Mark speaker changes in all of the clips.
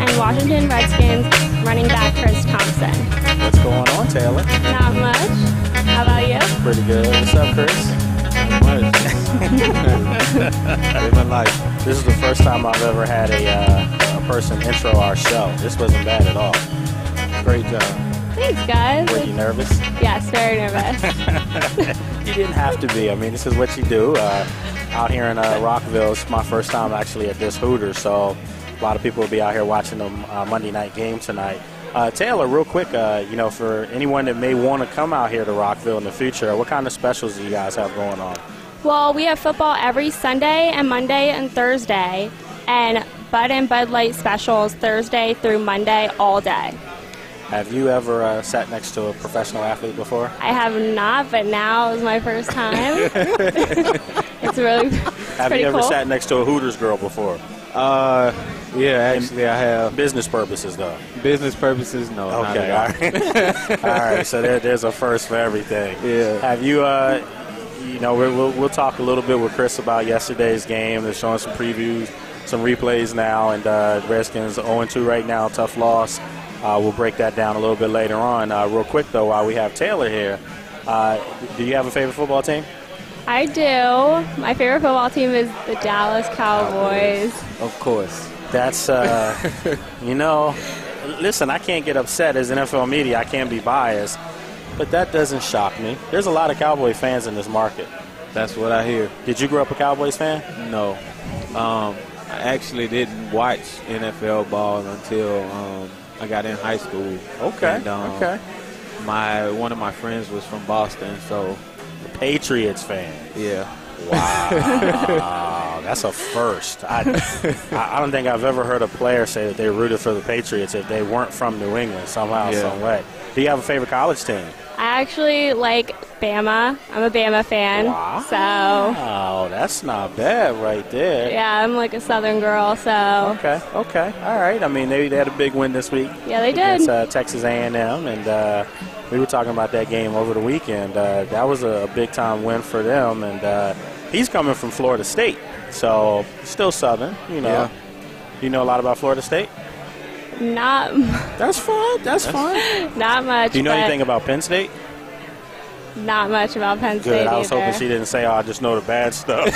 Speaker 1: and Washington Redskins running back Thompson.
Speaker 2: What's going on, Taylor?
Speaker 1: Not much. How about you?
Speaker 2: Pretty good. What's up, Chris? Living life. This is the first time I've ever had a person intro our show. This wasn't bad at all. Great job.
Speaker 1: Thanks, guys.
Speaker 2: Were you nervous?
Speaker 1: Yes, very nervous.
Speaker 2: You didn't have to be. I mean, this is what you do. Out here in Rockville, it's my first time actually at this Hooters, so a lot of people will be out here watching the Monday night game tonight. Taylor, real quick, for anyone that may want to come out here to Rockville in the future, what kind of specials do you guys have going on?
Speaker 1: Well, we have football every Sunday and Monday and Thursday, and Bud and Bud Light specials Thursday through Monday all day.
Speaker 2: Have you ever sat next to a professional athlete before?
Speaker 1: I have not, but now is my first time. It's really
Speaker 2: Have
Speaker 1: pretty
Speaker 2: you ever
Speaker 1: cool.
Speaker 2: sat next to a Hooters girl before?
Speaker 3: Yeah, actually I have.
Speaker 2: Business purposes, though.
Speaker 3: Business purposes, no.
Speaker 2: Okay, all right. All right, so there's a first for everything.
Speaker 3: Yeah.
Speaker 2: Have you, we'll talk a little bit with Chris about yesterday's game. They're showing some previews, some replays now, and Redskins 0-2 right now, tough loss. We'll break that down a little bit later on. Real quick, though, while we have Taylor here, do you have a favorite football team?
Speaker 1: I do. My favorite football team is the Dallas Cowboys.
Speaker 3: Of course.
Speaker 2: That's, listen, I can't get upset as NFL media. I can't be biased, but that doesn't shock me. There's a lot of Cowboy fans in this market.
Speaker 3: That's what I hear.
Speaker 2: Did you grow up a Cowboys fan?
Speaker 3: No. I actually didn't watch NFL ball until I got in high school.
Speaker 2: Okay,
Speaker 3: And,
Speaker 2: okay.
Speaker 3: One of my friends was from Boston, so
Speaker 2: Patriots fan.
Speaker 3: yeah.
Speaker 2: Wow, that's a first. I don't think I've ever heard a player say that they rooted for the Patriots if they weren't from New England somehow, some way. Do you have a favorite college team?
Speaker 1: I actually like Bama. I'm a Bama fan.
Speaker 2: Wow,
Speaker 1: So,
Speaker 2: that's not bad right there.
Speaker 1: yeah, I'm like a Southern girl, so.
Speaker 2: Okay, all right. I mean, they had a big win this week.
Speaker 1: Yeah, they did.
Speaker 2: Against Texas A&M, and we were talking about that game over the weekend. That was a big-time win for them, and he's coming from Florida State, so still Southern,
Speaker 3: Yeah.
Speaker 2: You know a lot about Florida State?
Speaker 1: Not
Speaker 2: That's fine.
Speaker 1: not much.
Speaker 2: Do you know
Speaker 1: but
Speaker 2: anything about Penn State?
Speaker 1: Not much about Penn State
Speaker 2: Good. I was hoping
Speaker 1: either.
Speaker 2: she didn't say, I just know the bad stuff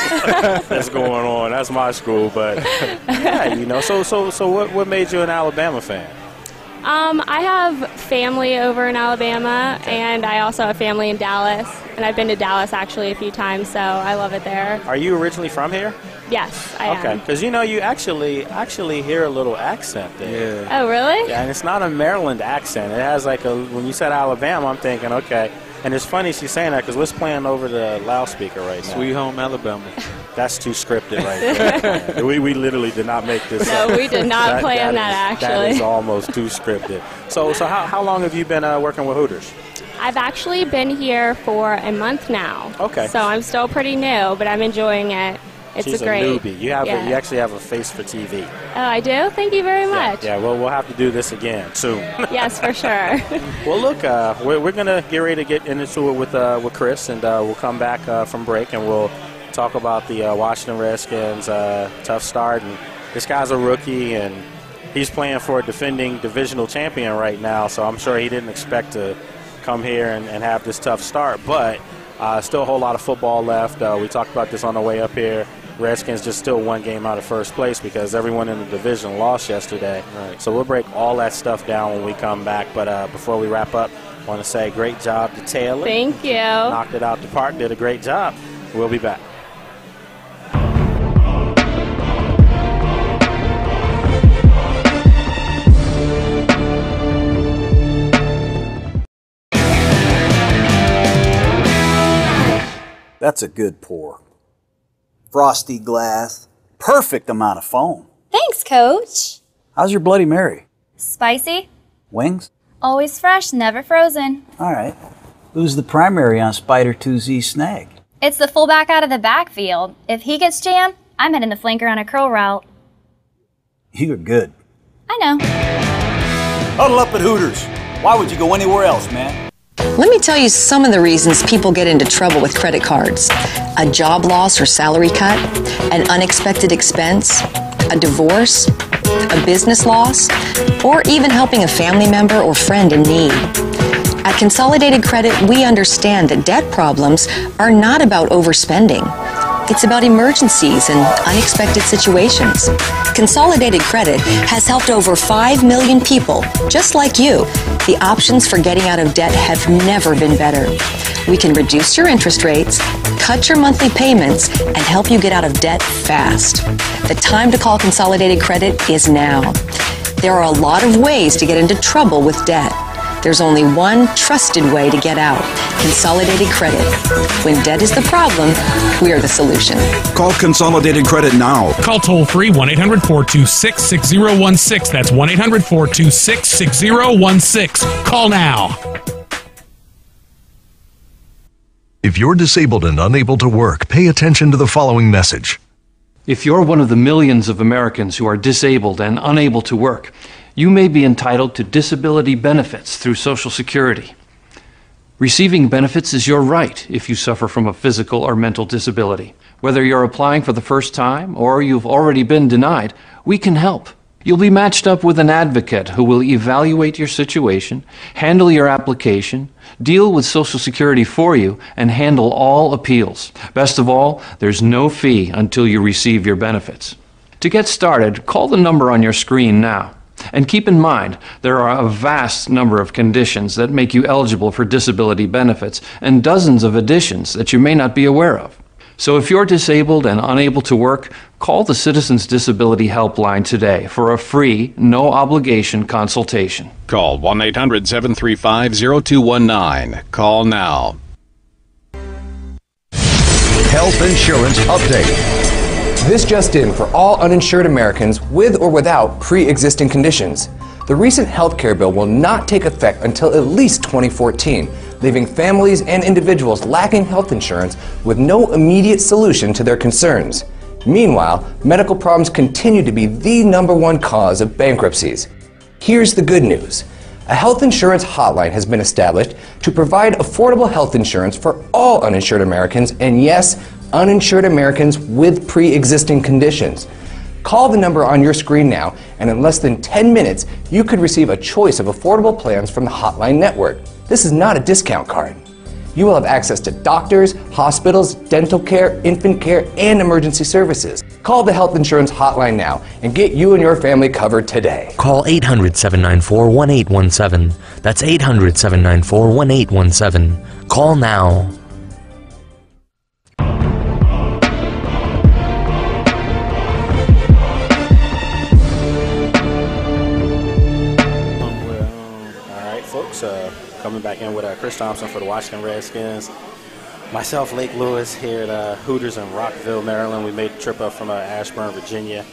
Speaker 2: that's going on. That's my school. But, yeah, So what made you an Alabama fan?
Speaker 1: I have family over in Alabama, and I also have family in Dallas. And I've been to Dallas actually a few times, so I love it there.
Speaker 2: Are you originally from here?
Speaker 1: Yes, I
Speaker 2: Okay,
Speaker 1: am.
Speaker 2: because you actually hear a little accent there.
Speaker 3: Yeah.
Speaker 1: Oh, really?
Speaker 2: Yeah, and it's not a Maryland accent. It has when you said Alabama, I'm thinking, okay. And it's funny she's saying that because what's playing over the loudspeaker right now?
Speaker 3: Sweet Home Alabama.
Speaker 2: That's too scripted right there. we literally did not make this up.
Speaker 1: No, we did not plan that
Speaker 2: That
Speaker 1: actually.
Speaker 2: is almost too scripted. So how long have you been working with Hooters?
Speaker 1: I've actually been here for a month now.
Speaker 2: Okay.
Speaker 1: So I'm still pretty new, but I'm enjoying it. It's
Speaker 2: She's
Speaker 1: a great.
Speaker 2: a newbie. You
Speaker 1: yeah.
Speaker 2: you actually have a face for TV.
Speaker 1: Oh, I do? Thank you very much.
Speaker 2: Yeah, well, we'll have to do this again soon.
Speaker 1: Yes, for sure.
Speaker 2: Well, look, we're going to get ready to get into it with Chris, and we'll come back from break, and we'll talk about the Washington Redskins' tough start. And this guy's a rookie, and he's playing for a defending divisional champion right now, so I'm sure he didn't expect to come here and have this tough start. But still a whole lot of football left. We talked about this on the way up here. Redskins just still one game out of first place because everyone in the division lost yesterday.
Speaker 3: Right.
Speaker 2: So we'll break all that stuff down when we come back. But before we wrap up, I want to say great job to Taylor.
Speaker 1: Thank you.
Speaker 2: Knocked it out the park, did a great job. We'll be back.
Speaker 4: That's a good pour. Frosty glass, perfect amount of foam.
Speaker 5: Thanks, Coach.
Speaker 4: How's your Bloody Mary?
Speaker 5: Spicy,
Speaker 4: Wings?
Speaker 5: always fresh, never frozen.
Speaker 4: All right. Who's the primary on Spider 2Z Snag?
Speaker 5: It's the fullback out of the backfield. If he gets jammed, I'm heading the flanker on a curl route.
Speaker 4: You're good.
Speaker 5: I know.
Speaker 4: Huddle up at Hooters. Why would you go anywhere else, man?
Speaker 6: Let me tell you some of the reasons people get into trouble with credit cards. A job loss or salary cut, an unexpected expense, a divorce, a business loss, or even helping a family member or friend in need. At Consolidated Credit, we understand that debt problems are not about overspending. It's about emergencies and unexpected situations. Consolidated Credit has helped over 5 million people, just like you. The options for getting out of debt have never been better. We can reduce your interest rates, cut your monthly payments, and help you get out of debt fast. The time to call Consolidated Credit is now. There are a lot of ways to get into trouble with debt. There's only one trusted way to get out: Consolidated Credit. When debt is the problem, we're the solution.
Speaker 7: Call Consolidated Credit now.
Speaker 8: Call toll-free 1-800-426-6016. That's 1-800-426-6016. Call now.
Speaker 9: If you're disabled and unable to work, pay attention to the following message.
Speaker 10: If you're one of the millions of Americans who are disabled and unable to work, you may be entitled to disability benefits through Social Security. Receiving benefits is your right if you suffer from a physical or mental disability. Whether you're applying for the first time or you've already been denied, we can help. You'll be matched up with an advocate who will evaluate your situation, handle your application, deal with Social Security for you, and handle all appeals. Best of all, there's no fee until you receive your benefits. To get started, call the number on your screen now. And keep in mind, there are a vast number of conditions that make you eligible for disability benefits and dozens of additions that you may not be aware of. So if you're disabled and unable to work, call the Citizens Disability Helpline today for a free, no-obligation consultation.
Speaker 11: Call 1-800-735-0219. Call now.
Speaker 12: Health Insurance Update. This just in for all uninsured Americans with or without pre-existing conditions. The recent health care bill will not take effect until at least 2014, leaving families and individuals lacking health insurance with no immediate solution to their concerns. Meanwhile, medical problems continue to be the #1 cause of bankruptcies. Here's the good news. A health insurance hotline has been established to provide affordable health insurance for all uninsured Americans, and yes, uninsured Americans with pre-existing conditions. Call the number on your screen now, and in less than 10 minutes, you could receive a choice of affordable plans from the Hotline Network. This is not a discount card. You will have access to doctors, hospitals, dental care, infant care, and emergency services. Call the Health Insurance Hotline now and get you and your family covered today.
Speaker 13: Call 800-794-1817. That's 800-794-1817. Call now.
Speaker 2: Coming back in with Chris Thompson for the Washington Redskins. Myself, Lake Lewis, here at Hooters in Rockville, Maryland. We made the trip up from Ashburn, Virginia.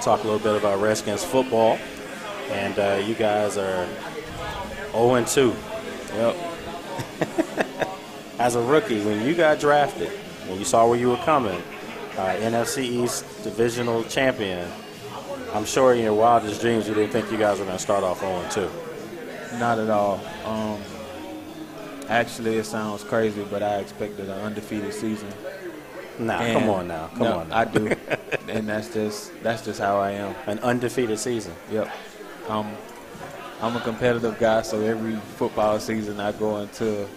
Speaker 2: Talk a little bit about Redskins football. And you guys are 0-2. Yep. As a rookie, when you got drafted, when you saw where you were coming, NFC East divisional champion, I'm sure in your wildest dreams you didn't think you guys were going to start off 0-2.
Speaker 3: Not at all. Actually, it sounds crazy, but I expected an undefeated season.
Speaker 2: Nah, come on now. Come on now.
Speaker 3: I do. And that's just how I am.
Speaker 2: An undefeated season.
Speaker 3: Yep. I'm a competitive guy, so every football season I go into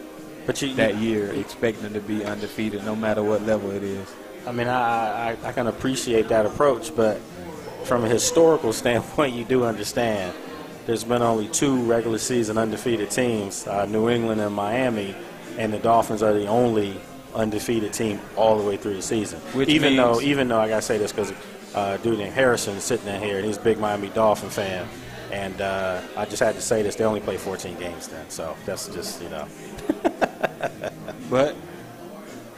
Speaker 3: that year expecting to be undefeated, no matter what level it is.
Speaker 2: I mean, I can appreciate that approach, but from a historical standpoint, you do understand there's been only 2 regular season undefeated teams, New England and Miami, and the Dolphins are the only undefeated team all the way through the season. Even though I gotta say this because dude named Harrison is sitting in here and he's a big Miami Dolphin fan, and I just had to say this: they only play 14 games then, so that's just
Speaker 3: But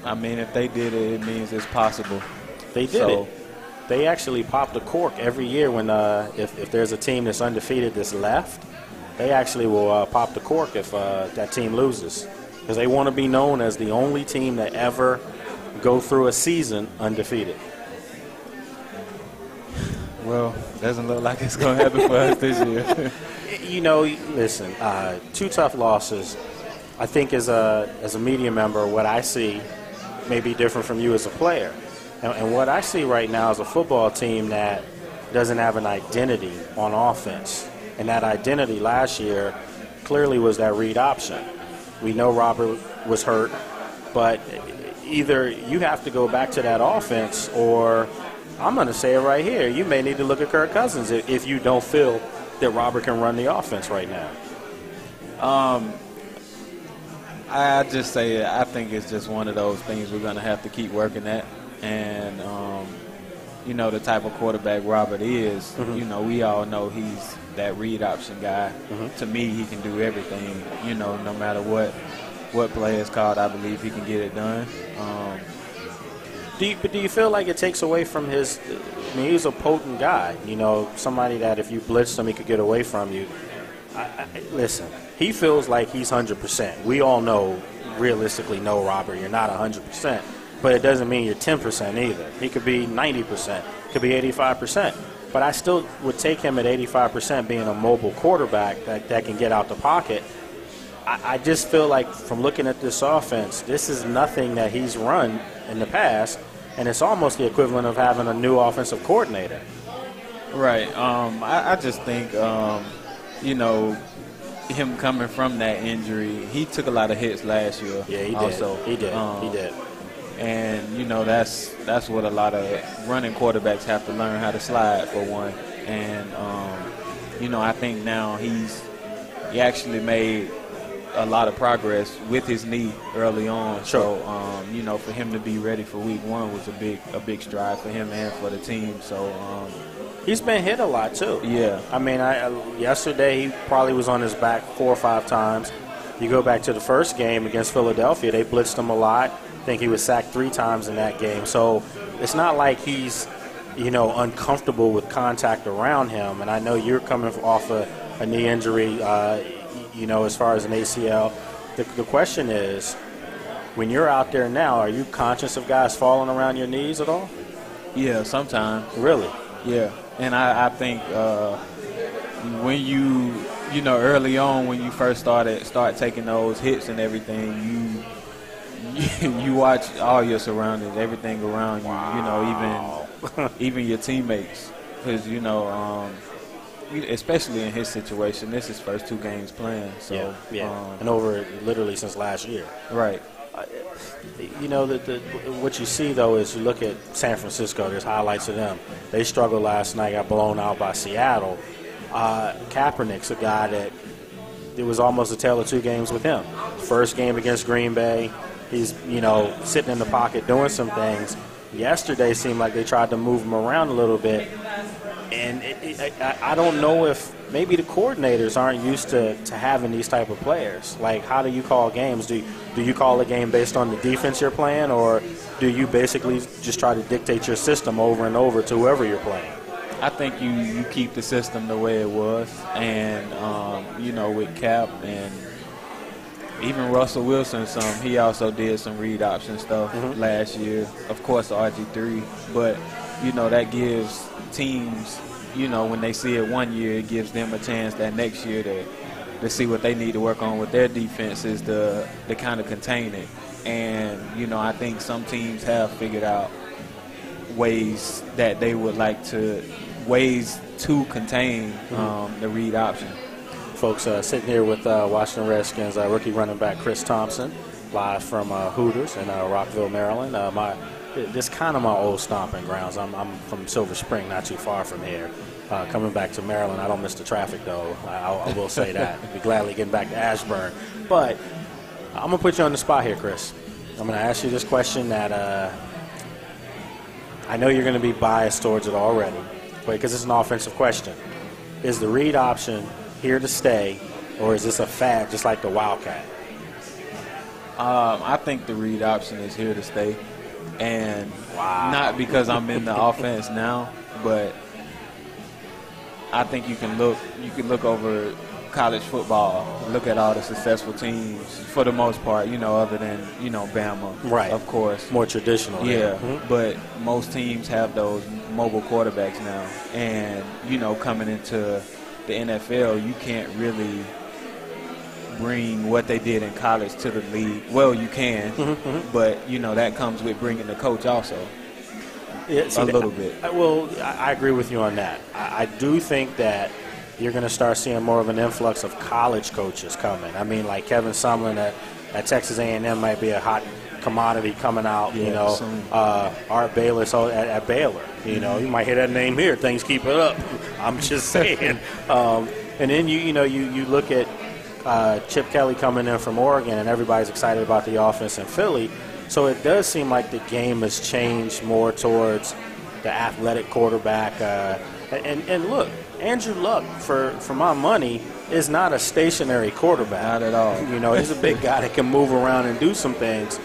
Speaker 3: I mean, if they did it, it means it's possible.
Speaker 2: They did it. They actually pop the cork every year when if there's a team that's undefeated that's left, they actually will pop the cork if that team loses, because they want to be known as the only team that ever go through a season undefeated.
Speaker 3: Well, doesn't look like it's going to happen for us this year.
Speaker 2: Listen, 2 tough losses. I think as a media member, what I see may be different from you as a player. And what I see right now is a football team that doesn't have an identity on offense. And that identity last year clearly was that read option. We know Robert was hurt, but either you have to go back to that offense, or I'm going to say it right here, you may need to look at Kirk Cousins if you don't feel that Robert can run the offense right now.
Speaker 3: I just say I think it's just one of those things we're going to have to keep working at. And, you know, the type of quarterback Robert is, you know, we all know he's that read option guy. To me, he can do everything, you know, no matter what play is called, I believe he can get it done.
Speaker 2: Do you feel like it takes away from his – I mean, he's a potent guy, you know, somebody that if you blitzed him, he could get away from you. Listen, he feels like he's 100%. We all know, realistically, no, Robert, you're not 100%. But it doesn't mean you're 10% either. He could be 90%, could be 85%. But I still would take him at 85% being a mobile quarterback that can get out the pocket. I just feel like from looking at this offense, this is nothing that he's run in the past, and it's almost the equivalent of having a new offensive coordinator.
Speaker 3: Right. I just think, you know, him coming from that injury, he took a lot of hits last year.
Speaker 2: Yeah, he did.
Speaker 3: Also.
Speaker 2: He did.
Speaker 3: And, you know, that's what a lot of running quarterbacks have to learn how to slide, for one. And, you know, I think now he actually made a lot of progress with his knee early on.
Speaker 2: Sure.
Speaker 3: So, you know, for him to be ready for week one was a big stride for him and for the team. So,
Speaker 2: he's been hit a lot, too.
Speaker 3: Yeah.
Speaker 2: I mean, yesterday he probably was on his back 4 or 5 times. You go back to the first game against Philadelphia, they blitzed him a lot. I think he was sacked 3 times in that game. So it's not like he's, you know, uncomfortable with contact around him. And I know you're coming off a knee injury, you know, as far as an ACL. The question is, when you're out there now, are you conscious of guys falling around your knees at all?
Speaker 3: Yeah, sometimes.
Speaker 2: Really?
Speaker 3: Yeah. And I think when you know, early on when you first start taking those hits and everything, you watch all your surroundings, everything around you.
Speaker 2: Wow.
Speaker 3: You know, even your teammates, because you know, especially in his situation, this is his first 2 games playing. So
Speaker 2: and over literally since last year.
Speaker 3: Right.
Speaker 2: You know, what you see, though, is you look at San Francisco, there's highlights of them. They struggled last night, got blown out by Seattle. Kaepernick's a guy that it was almost a tale of 2 games with him. First game against Green Bay, he's, you know, sitting in the pocket doing some things. Yesterday seemed like they tried to move him around a little bit. And I don't know if maybe the coordinators aren't used to having these type of players. Like, how do you call games? Do you call a game based on the defense you're playing, or do you basically just try to dictate your system over and over to whoever you're playing?
Speaker 3: I think you keep the system the way it was. And, you know, with Cap and even Russell Wilson, he also did some read option stuff last year. Of course, RG3. But, you know, that gives teams, you know, when they see it one year, it gives them a chance that next year to see what they need to work on with their defenses to kind of contain it. And, you know, I think some teams have figured out ways that they would like to contain the read option.
Speaker 2: Folks, sitting here with Washington Redskins rookie running back Chris Thompson, live from Hooters in Rockville, Maryland. This kind of my old stomping grounds. I'm from Silver Spring, not too far from here. Coming back to Maryland, I don't miss the traffic, though. I will say that. I'd be gladly getting back to Ashburn. But I'm going to put you on the spot here, Chris. I'm going to ask you this question that I know you're going to be biased towards it already, because it's an offensive question. Is the read option here to stay, or is this a fad just like the Wildcat?
Speaker 3: I think the read option is here to stay. And not because I'm in the offense now, but I think you can look over college football, look at all the successful teams for the most part, you know, other than, you know, Bama,
Speaker 2: right?
Speaker 3: Of course,
Speaker 2: more traditional.
Speaker 3: Yeah, but most teams have those mobile quarterbacks now, and you know, coming into the NFL, you can't really bring what they did in college to the league. Well, you can, but you know that comes with bringing the coach also. a little bit.
Speaker 2: Well, I agree with you on that. I do think that you're going to start seeing more of an influx of college coaches coming. I mean, like Kevin Sumlin at Texas A&M might be a hot commodity coming out. Art Baylor at Baylor. You know, you might hear that name here. Things keep it up. I'm just saying. And then you look at Chip Kelly coming in from Oregon, and everybody's excited about the offense in Philly. So it does seem like the game has changed more towards the athletic quarterback. And look, Andrew Luck, for my money, is not a stationary quarterback.
Speaker 3: Not at all.
Speaker 2: You know, he's a big guy that can move around and do some things.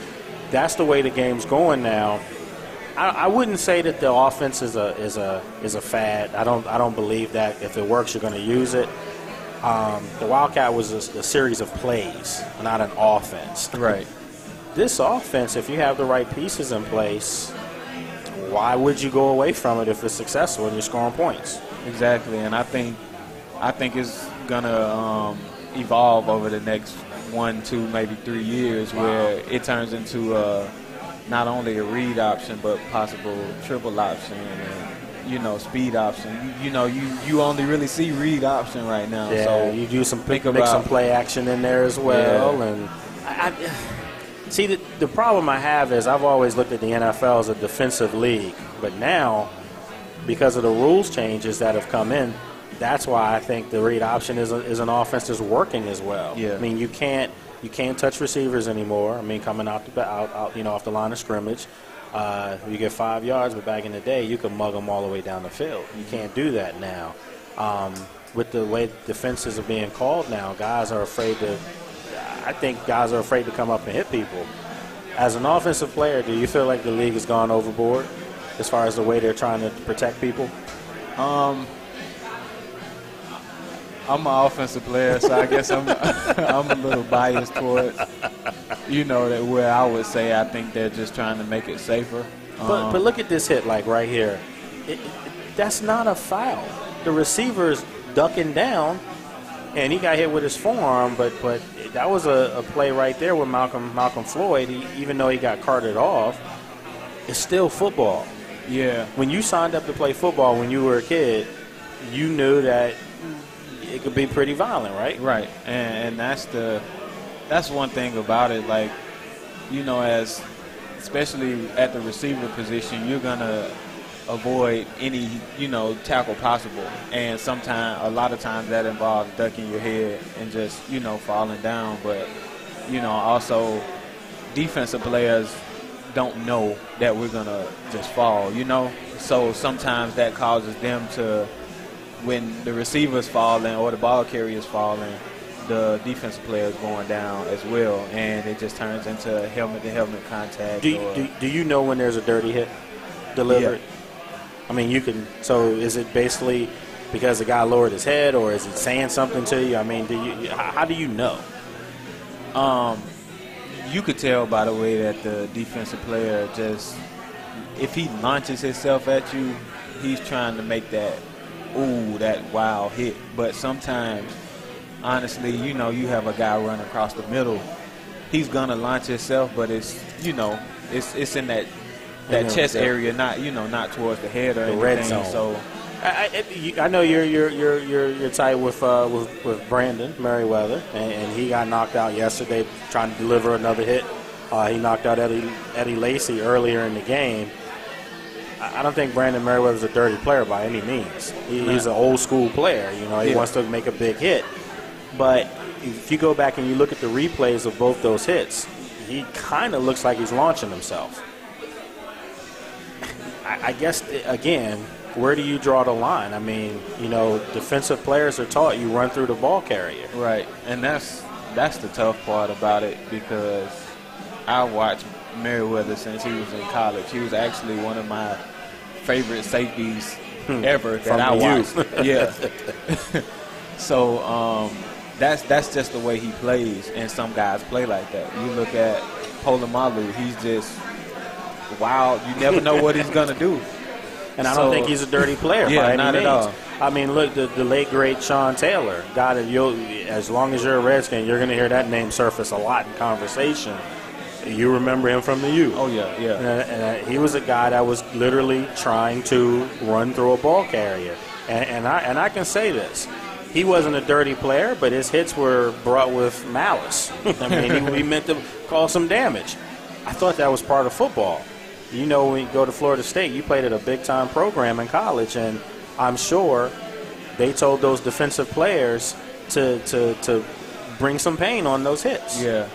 Speaker 2: That's the way the game's going now. I wouldn't say that the offense is a fad. I don't believe that if it works, you're going to use it. The Wildcat was a series of plays, not an offense.
Speaker 3: Right.
Speaker 2: This offense, if you have the right pieces in place, why would you go away from it if it's successful and you're scoring points?
Speaker 3: Exactly, and I think it's gonna evolve over the next 1, 2, maybe 3 years, where it turns into not only a read option but possible triple option and speed option. You only really see read option right now.
Speaker 2: Yeah,
Speaker 3: so
Speaker 2: you do some mix some play action in there as well.
Speaker 3: Yeah.
Speaker 2: And I see the problem I have is I've always looked at the NFL as a defensive league, but now because of the rules changes that have come in, that's why I think the read option is an offense that's working as well.
Speaker 3: Yeah.
Speaker 2: I mean, you can't touch receivers anymore. I mean, coming out off the line of scrimmage, you get 5 yards, but back in the day, you could mug them all the way down the field. You can't do that now. With the way defenses are being called now, I think guys are afraid to come up and hit people. As an offensive player, do you feel like the league has gone overboard as far as the way they're trying to protect people?
Speaker 3: I'm an offensive player, so I guess I'm a little biased towards, that where I would say I think they're just trying to make it safer.
Speaker 2: But look at this hit, like right here. That's not a foul. The receiver's ducking down, and he got hit with his forearm, but that was a play right there with Malcolm Floyd. Even though he got carted off, it's still football.
Speaker 3: Yeah.
Speaker 2: When you signed up to play football when you were a kid, you knew that it could be pretty violent, right?
Speaker 3: Right. And that's one thing about it. Like, especially at the receiver position, you're gonna avoid any tackle possible, and a lot of times that involves ducking your head and just falling down. But also defensive players don't know that we're gonna just fall, so sometimes that causes them to, when the receiver's falling or the ball carrier's falling, the defensive player is going down as well, and it just turns into helmet-to-helmet contact.
Speaker 2: Do you know when there's a dirty hit delivered?
Speaker 3: Yeah.
Speaker 2: I mean, you can. So is it basically because the guy lowered his head, or is it saying something to you? I mean, how do you know?
Speaker 3: You could tell by the way that the defensive player just, if he launches himself at you, he's trying to make that wow hit. But sometimes, honestly, you have a guy running across the middle. He's gonna launch himself, but it's it's in that chest area, not towards the head or anything.
Speaker 2: The red zone.
Speaker 3: So
Speaker 2: I know you're tight with Brandon Merriweather, and he got knocked out yesterday trying to deliver another hit. He knocked out Eddie Lacy earlier in the game. I don't think Brandon Merriweather's a dirty player by any means. He's an old school player. He wants to make a big hit. But if you go back and you look at the replays of both those hits, he kind of looks like he's launching himself. I guess, again, where do you draw the line? I mean, defensive players are taught you run through the ball carrier.
Speaker 3: Right, and that's the tough part about it, because I watched Merriweather since he was in college. He was actually one of my favorite safeties ever that I watched. Yeah. So that's just the way he plays, and some guys play like that. You look at Polamalu, he's just wild. You never know what he's gonna do.
Speaker 2: And I don't think he's a dirty player by any
Speaker 3: not
Speaker 2: means.
Speaker 3: at all.
Speaker 2: I mean, look, the late great Sean Taylor, guy that as long as you're a Redskin, you're going to hear that name surface a lot in conversation. You remember him from the U.
Speaker 3: Oh, yeah, yeah.
Speaker 2: And he was a guy that was literally trying to run through a ball carrier. And I can say this. He wasn't a dirty player, but his hits were brought with malice. I mean, he meant to cause some damage. I thought that was part of football. You know, when you go to Florida State, you played at a big-time program in college, and I'm sure they told those defensive players to bring some pain on those hits.
Speaker 3: Yeah.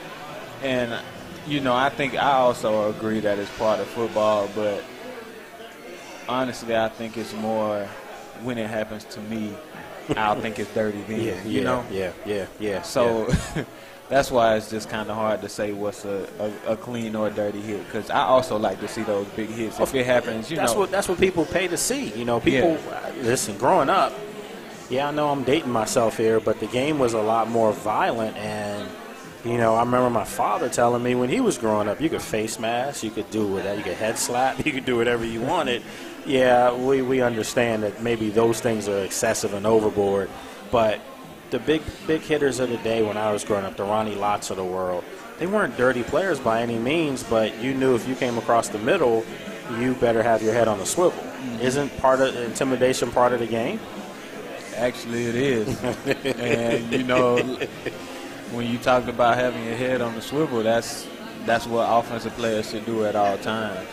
Speaker 3: And, you know, I think I also agree that it's part of football, but honestly, I think it's more when it happens to me, I'll think it's dirty then, you know?
Speaker 2: Yeah.
Speaker 3: So that's why it's just kind of hard to say what's a clean or a dirty hit, because I also like to see those big hits. If it happens,
Speaker 2: that's what people pay to see. You know, people, listen, growing up, I know I'm dating myself here, but the game was a lot more violent. And, you know, I remember my father telling me when he was growing up, you could face mask, you could do whatever, you could head slap, you could do whatever you wanted. Yeah, we understand that maybe those things are excessive and overboard, but the big hitters of the day when I was growing up, the Ronnie Lotts of the world, they weren't dirty players by any means, but you knew if you came across the middle, you better have your head on a swivel. Mm-hmm. Isn't part of intimidation part of the game?
Speaker 3: Actually, it is. And, you know, when you talked about having your head on the swivel, that's what offensive players should do at all times.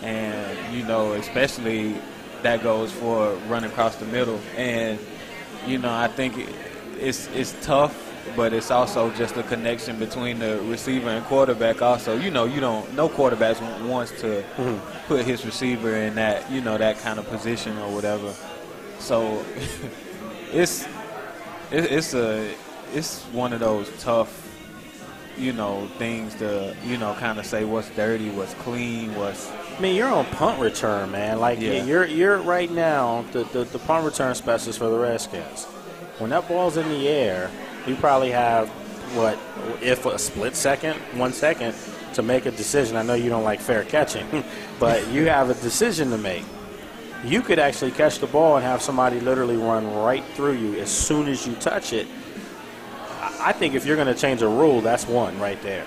Speaker 3: And, you know, especially that goes for running across the middle. And, you know, I think it's tough, but it's also just a connection between the receiver and quarterback also. You know, no quarterback wants to put his receiver in that, you know, that kind of position or whatever. So it's one of those tough, you know, things to, you know, kind of say what's dirty, what's clean, what's.
Speaker 2: I mean, you're on punt return, man. Like, you're right now the punt return specialist for the Redskins. When that ball's in the air, you probably have, if a split second, 1 second, to make a decision. I know you don't like fair catching, but you have a decision to make. You could actually catch the ball and have somebody literally run right through you as soon as you touch it. I think if you're going to change a rule, that's one right there.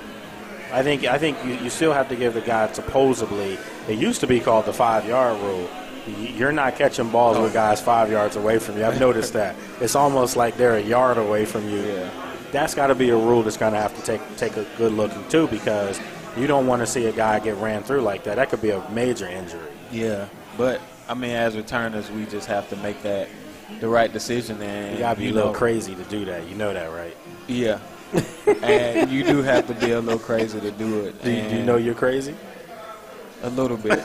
Speaker 2: I think you still have to give the guy supposedly, it used to be called the 5-yard rule. You're not catching balls with guys 5 yards away from you. I've noticed that. It's almost like they're a yard away from you.
Speaker 3: Yeah.
Speaker 2: That's got to be a rule that's going to have to take a good look into, because you don't want to see a guy get ran through like that. That could be a major injury.
Speaker 3: Yeah, but, I mean, as returners, we just have to make that the right decision. And
Speaker 2: you got to be a little crazy to do that. You know that, right?
Speaker 3: Yeah. And you do have to be a little crazy to do it.
Speaker 2: Do you know you're crazy?
Speaker 3: A little bit.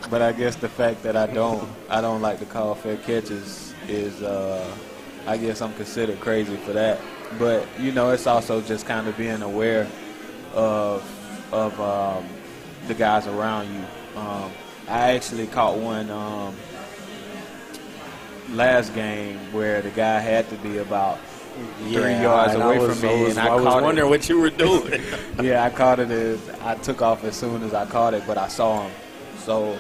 Speaker 3: But I guess the fact that I don't like to call fair catches is, I guess I'm considered crazy for that. But, you know, it's also just kind of being aware of the guys around you. I actually caught one last game where the guy had to be about 3 yards away from me, and
Speaker 2: I was wondering what you were doing.
Speaker 3: Yeah, I caught it. I took off as soon as I caught it, but I saw him. So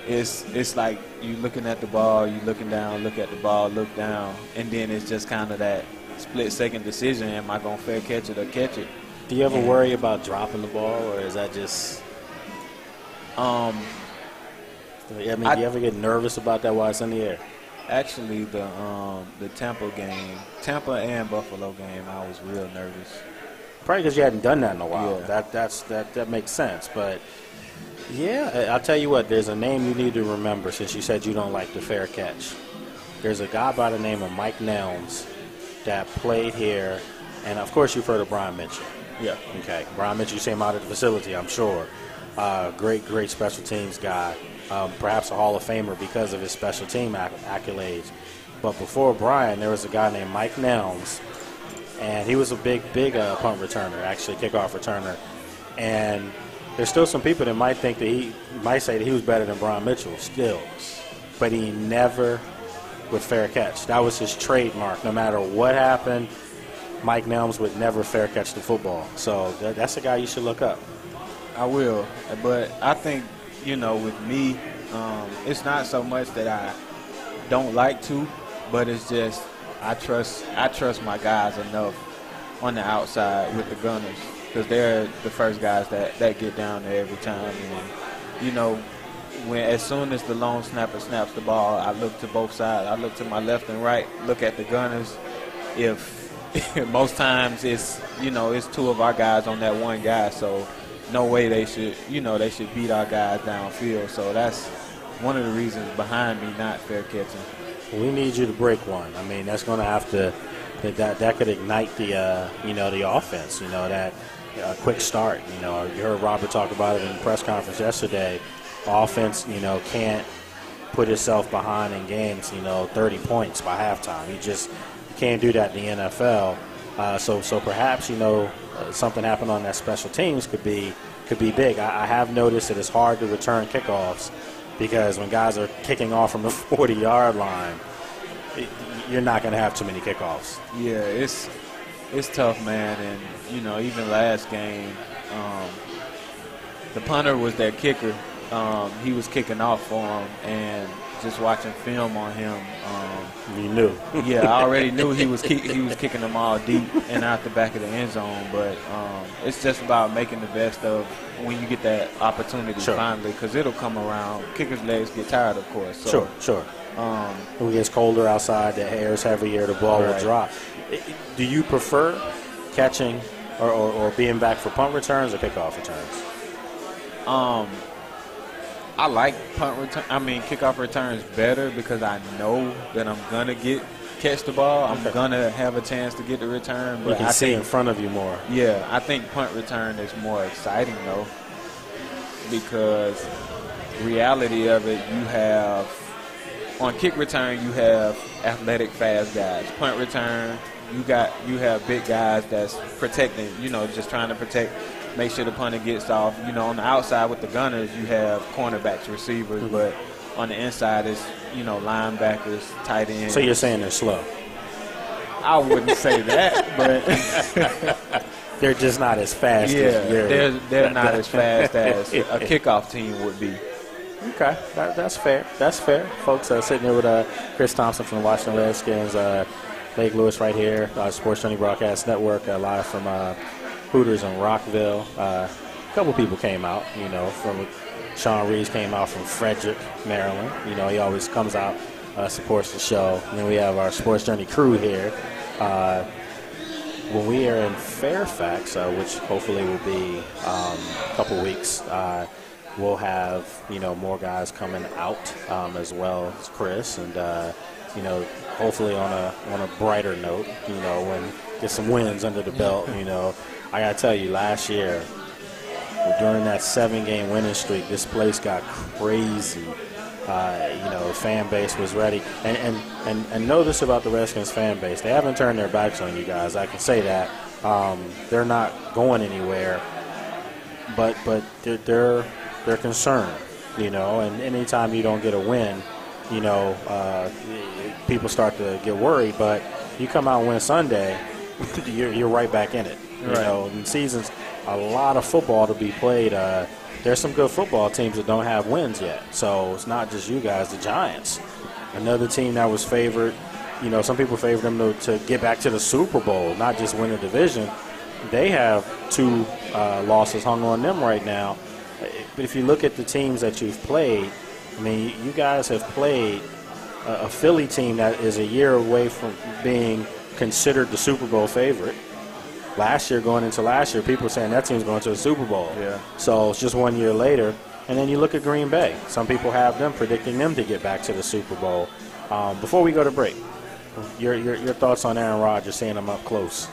Speaker 3: it's like you looking at the ball, you looking down, look at the ball, look down, and then it's just kind of that split-second decision: am I gonna fair catch it or catch it?
Speaker 2: Do you ever worry about dropping the ball, or is that just? I mean, do you ever get nervous about that while it's in the air?
Speaker 3: Actually, the Tampa and Buffalo game, I was real nervous.
Speaker 2: Probably because you hadn't done that in a while.
Speaker 3: Yeah.
Speaker 2: That makes sense. But yeah, I'll tell you what. There's a name you need to remember, since you said you don't like the fair catch. There's a guy by the name of Mike Nelms that played here, and of course you've heard of Brian Mitchell.
Speaker 3: Yeah.
Speaker 2: Okay. Brian Mitchell, you see him out at the facility, I'm sure. Great special teams guy. Perhaps a Hall of Famer because of his special team accolades. But before Brian, there was a guy named Mike Nelms, and he was a big punt returner, actually kickoff returner. And there's still some people that might think that he might say that he was better than Brian Mitchell still, but he never would fair catch. That was his trademark. No matter what happened, Mike Nelms would never fair catch the football. So that's a guy you should look up.
Speaker 3: I will, but I think, you know, with me, it's not so much that I don't like to, but it's just I trust my guys enough on the outside with the gunners because they're the first guys that get down there every time. And, you know, as soon as the lone snapper snaps the ball, I look to both sides. I look to my left and right, look at the gunners. If most times it's, you know, it's two of our guys on that one guy, so no way they should beat our guys downfield. So that's one of the reasons behind me not fair catching.
Speaker 2: We need you to break one. I mean, that's going to have to that could ignite the the offense. You know, that quick start. You know, you heard Robert talk about it in the press conference yesterday. Offense, you know, can't put itself behind in games, 30 points by halftime. You can't do that in the NFL. So perhaps, something happened on that special teams could be big. I have noticed that it's hard to return kickoffs because when guys are kicking off from the 40-yard line, you're not going to have too many kickoffs.
Speaker 3: Yeah, it's tough, man. And, even last game, the punter was their kicker. He was kicking off for him, and just watching film on him,
Speaker 2: you knew.
Speaker 3: Yeah, I already knew he was kicking them all deep and out the back of the end zone. But it's just about making the best of when you get that opportunity finally, because it'll come around. Kickers' legs get tired, of course. So,
Speaker 2: sure. When it gets colder outside, the air is heavier, the ball will drop. Do you prefer catching or being back for punt returns or kickoff returns?
Speaker 3: I like kickoff returns better because I know that I'm gonna catch the ball. I'm gonna have a chance to get the return. But
Speaker 2: you can see in front of you more.
Speaker 3: Yeah, I think punt return is more exciting though, because reality of it, you have on kick return you have athletic, fast guys. Punt return, you have big guys that's protecting. Just trying to protect. Make sure the punter gets off. On the outside with the gunners, you have cornerbacks, receivers, but on the inside is, linebackers, tight ends.
Speaker 2: So you're saying they're slow?
Speaker 3: I wouldn't say that, but
Speaker 2: they're just not as fast.
Speaker 3: They're not as fast as a kickoff team would be.
Speaker 2: Okay, that's fair. That's fair, folks. Sitting here with Chris Thompson from the Washington Redskins, Lake Lewis right here, Sports Journey Broadcast Network, live from Hooters in Rockville. A couple people came out, from Sean Reeves came out from Frederick, Maryland. He always comes out, supports the show. And then we have our Sports Journey crew here. When we are in Fairfax, which hopefully will be a couple weeks, we'll have, more guys coming out as well as Chris. And, hopefully on a brighter note, when get some wins under the belt, I got to tell you, last year, during that 7-game winning streak, this place got crazy. The fan base was ready. And know this about the Redskins fan base. They haven't turned their backs on you guys. I can say that. They're not going anywhere. But they're concerned, and anytime you don't get a win, people start to get worried. But you come out and win Sunday, you're right back in it. In seasons, a lot of football to be played. There's some good football teams that don't have wins yet. So it's not just you guys, the Giants. Another team that was favored, some people favored them to get back to the Super Bowl, not just win a division. They have 2 losses hung on them right now. But if you look at the teams that you've played, you guys have played a Philly team that is a year away from being considered the Super Bowl favorite. Going into last year, people were saying that team's going to the Super Bowl. Yeah. So it's just 1 year later. And then you look at Green Bay. Some people have them predicting them to get back to the Super Bowl. Before we go to break, your thoughts on Aaron Rodgers, seeing him up close?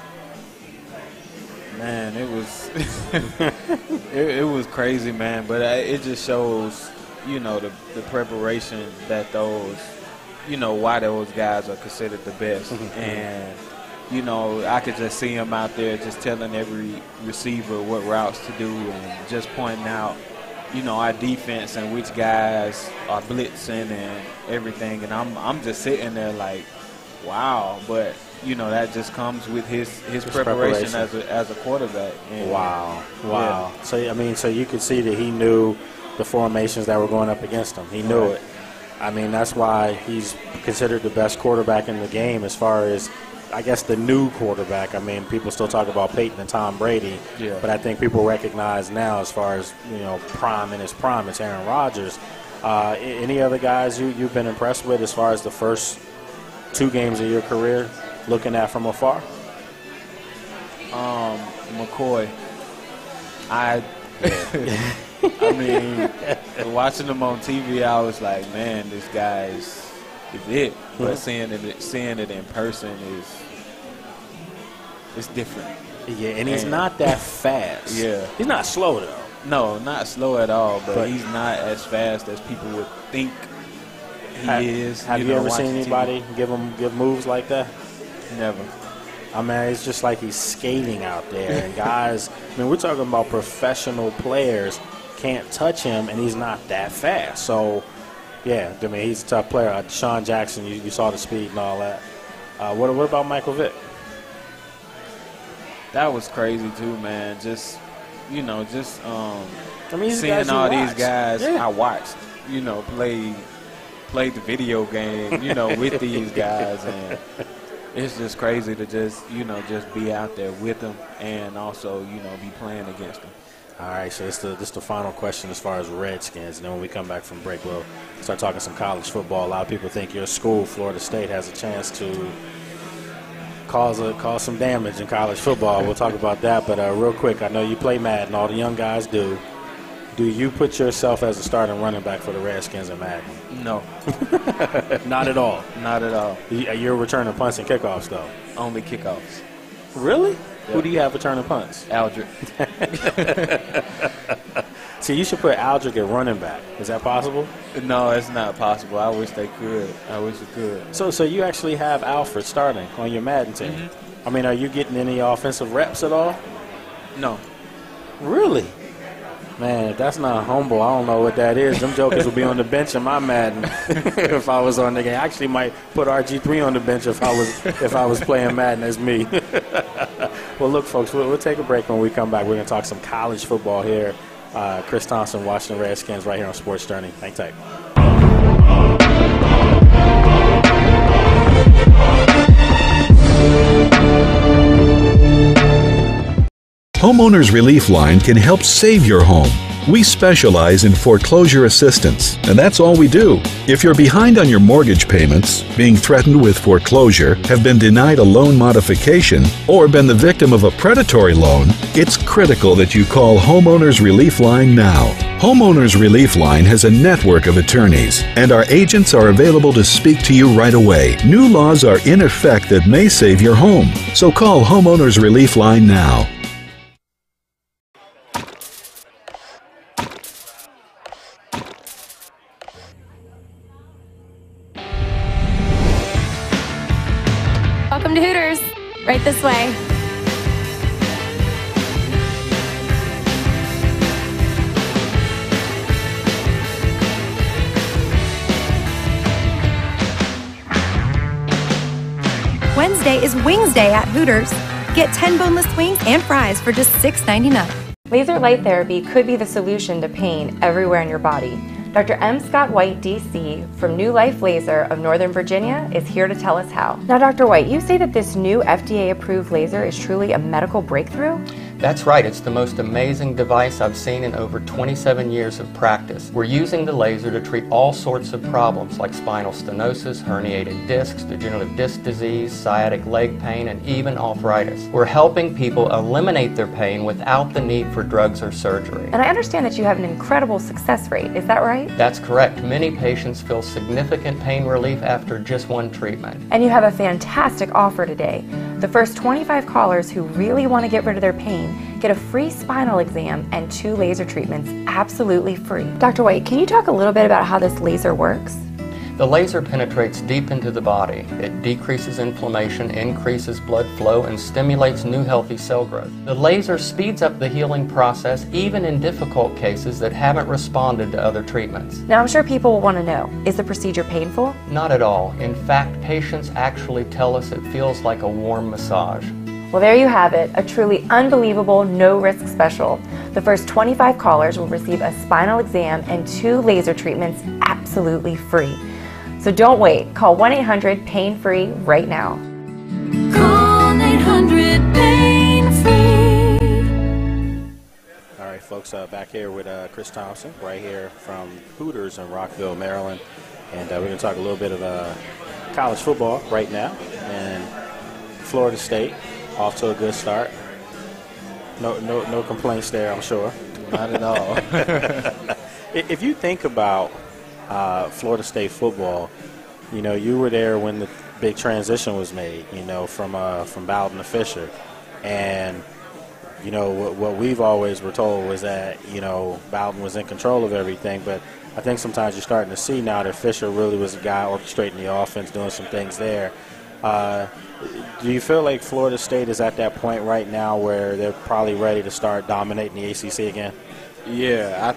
Speaker 3: Man, it was it was crazy, man. But it just shows, the preparation that those, why those guys are considered the best. And I could just see him out there just telling every receiver what routes to do and just pointing out, our defense and which guys are blitzing and everything. And I'm just sitting there like, wow. But, that just comes with his preparation as a quarterback. And
Speaker 2: wow.
Speaker 3: Yeah.
Speaker 2: So you could see that he knew the formations that were going up against him. He knew it. That's why he's considered the best quarterback in the game as far as I guess, the new quarterback. I mean, people still talk about Peyton and Tom Brady, but I think people recognize now, as far as, you know, prime in his prime, it's Aaron Rodgers. Any other guys you've been impressed with as far as the first 2 games of your career, looking at from afar?
Speaker 3: McCoy. I mean, watching him on TV, I was like, man, this guy is it. But seeing it in person is different.
Speaker 2: Yeah, and he's not that fast.
Speaker 3: Yeah.
Speaker 2: He's not slow, though.
Speaker 3: No, not slow at all, but he's not as fast as people would think he is.
Speaker 2: Have you ever seen anybody give moves like that?
Speaker 3: Never.
Speaker 2: I mean, it's just like he's skating out there. And guys, I mean, we're talking about professional players can't touch him, and he's not that fast. So, yeah, I mean, he's a tough player. Sean Jackson, you saw the speed and all that. What about Michael Vick?
Speaker 3: That was crazy too, man. Just, you know,
Speaker 2: I mean,
Speaker 3: seeing all these guys I watched, you know, played the video game, you know, with these guys, and it's just crazy to just be out there with them and also, you know, be playing against them.
Speaker 2: All right, so this the final question as far as Redskins, and then when we come back from break, we'll start talking some college football. A lot of people think your school, Florida State, has a chance to cause some damage in college football. We'll talk about that, but real quick, I know you play Madden, all the young guys do. Do you put yourself as a starting running back for the Redskins in Madden?
Speaker 3: No.
Speaker 2: Not at all?
Speaker 3: Not at all.
Speaker 2: You're returning punts and kickoffs, though?
Speaker 3: Only kickoffs.
Speaker 2: Really?
Speaker 3: Yeah.
Speaker 2: Who do you have returning punts?
Speaker 3: Aldrich.
Speaker 2: See, you should put Aldrich at running back. Is that possible?
Speaker 3: No, it's not possible. I wish they could. I wish it could.
Speaker 2: So you actually have Alfred starting on your Madden team? Mm-hmm. I mean, are you getting any offensive reps at all?
Speaker 3: No.
Speaker 2: Really? Man, if that's not humble, I don't know what that is. Them jokers will be on the bench in my Madden if I was on the game. I actually might put RG3 on the bench if I was playing Madden as me. Well, look, folks, we'll take a break. When we come back, we're going to talk some college football here. Chris Thompson, Washington Redskins, right here on Sports Journey. Hang tight.
Speaker 7: Homeowners Relief Line can help save your home. We specialize in foreclosure assistance, and that's all we do. If you're behind on your mortgage payments, being threatened with foreclosure, have been denied a loan modification, or been the victim of a predatory loan, it's critical that you call Homeowners Relief Line now. Homeowners Relief Line has a network of attorneys, and our agents are available to speak to you right away. New laws are in effect that may save your home, so call Homeowners Relief Line now.
Speaker 14: Welcome to Hooters. Right this way. Wednesday is Wings Day at Hooters. Get 10 boneless wings and fries for just $6.99.
Speaker 15: Laser light therapy could be the solution to pain everywhere in your body. Dr. M. Scott White, DC, from New Life Laser of Northern Virginia, is here to tell us how. Now, Dr. White, you say that this new FDA-approved laser is truly a medical breakthrough?
Speaker 16: That's right. It's the most amazing device I've seen in over 27 years of practice. We're using the laser to treat all sorts of problems like spinal stenosis, herniated discs, degenerative disc disease, sciatic leg pain, and even arthritis. We're helping people eliminate their pain without the need for drugs or surgery.
Speaker 15: And I understand that you have an incredible success rate. Is that right?
Speaker 16: That's correct. Many patients feel significant pain relief after just one treatment.
Speaker 15: And you have a fantastic offer today. The first 25 callers who really want to get rid of their pain get a free spinal exam and 2 laser treatments absolutely free. Dr. White, can you talk a little bit about how this laser works?
Speaker 16: The laser penetrates deep into the body. It decreases inflammation, increases blood flow, and stimulates new healthy cell growth. The laser speeds up the healing process even in difficult cases that haven't responded to other treatments.
Speaker 15: Now, I'm sure people will want to know, is the procedure painful?
Speaker 16: Not at all. In fact, patients actually tell us it feels like a warm massage.
Speaker 15: Well, there you have it, a truly unbelievable no-risk special. The first 25 callers will receive a spinal exam and 2 laser treatments absolutely free. So don't wait. Call 1-800-PAIN-FREE right now.
Speaker 17: 100 pain-free.
Speaker 2: All right, folks, back here with Chris Thompson, right here from Hooters in Rockville, Maryland. And we're going to talk a little bit of college football right now. And Florida State off to a good start. No complaints there, I'm sure.
Speaker 3: Not at all.
Speaker 2: If you think about Florida State football, you know, you were there when the big transition was made, you know, from Bowden to Fisher. And, you know, what we've always were told was that, you know, Bowden was in control of everything. But I think sometimes you're starting to see now that Fisher really was the guy orchestrating the offense, doing some things there. Do you feel like Florida State is at that point right now where they're probably ready to start dominating the ACC again?
Speaker 3: Yeah,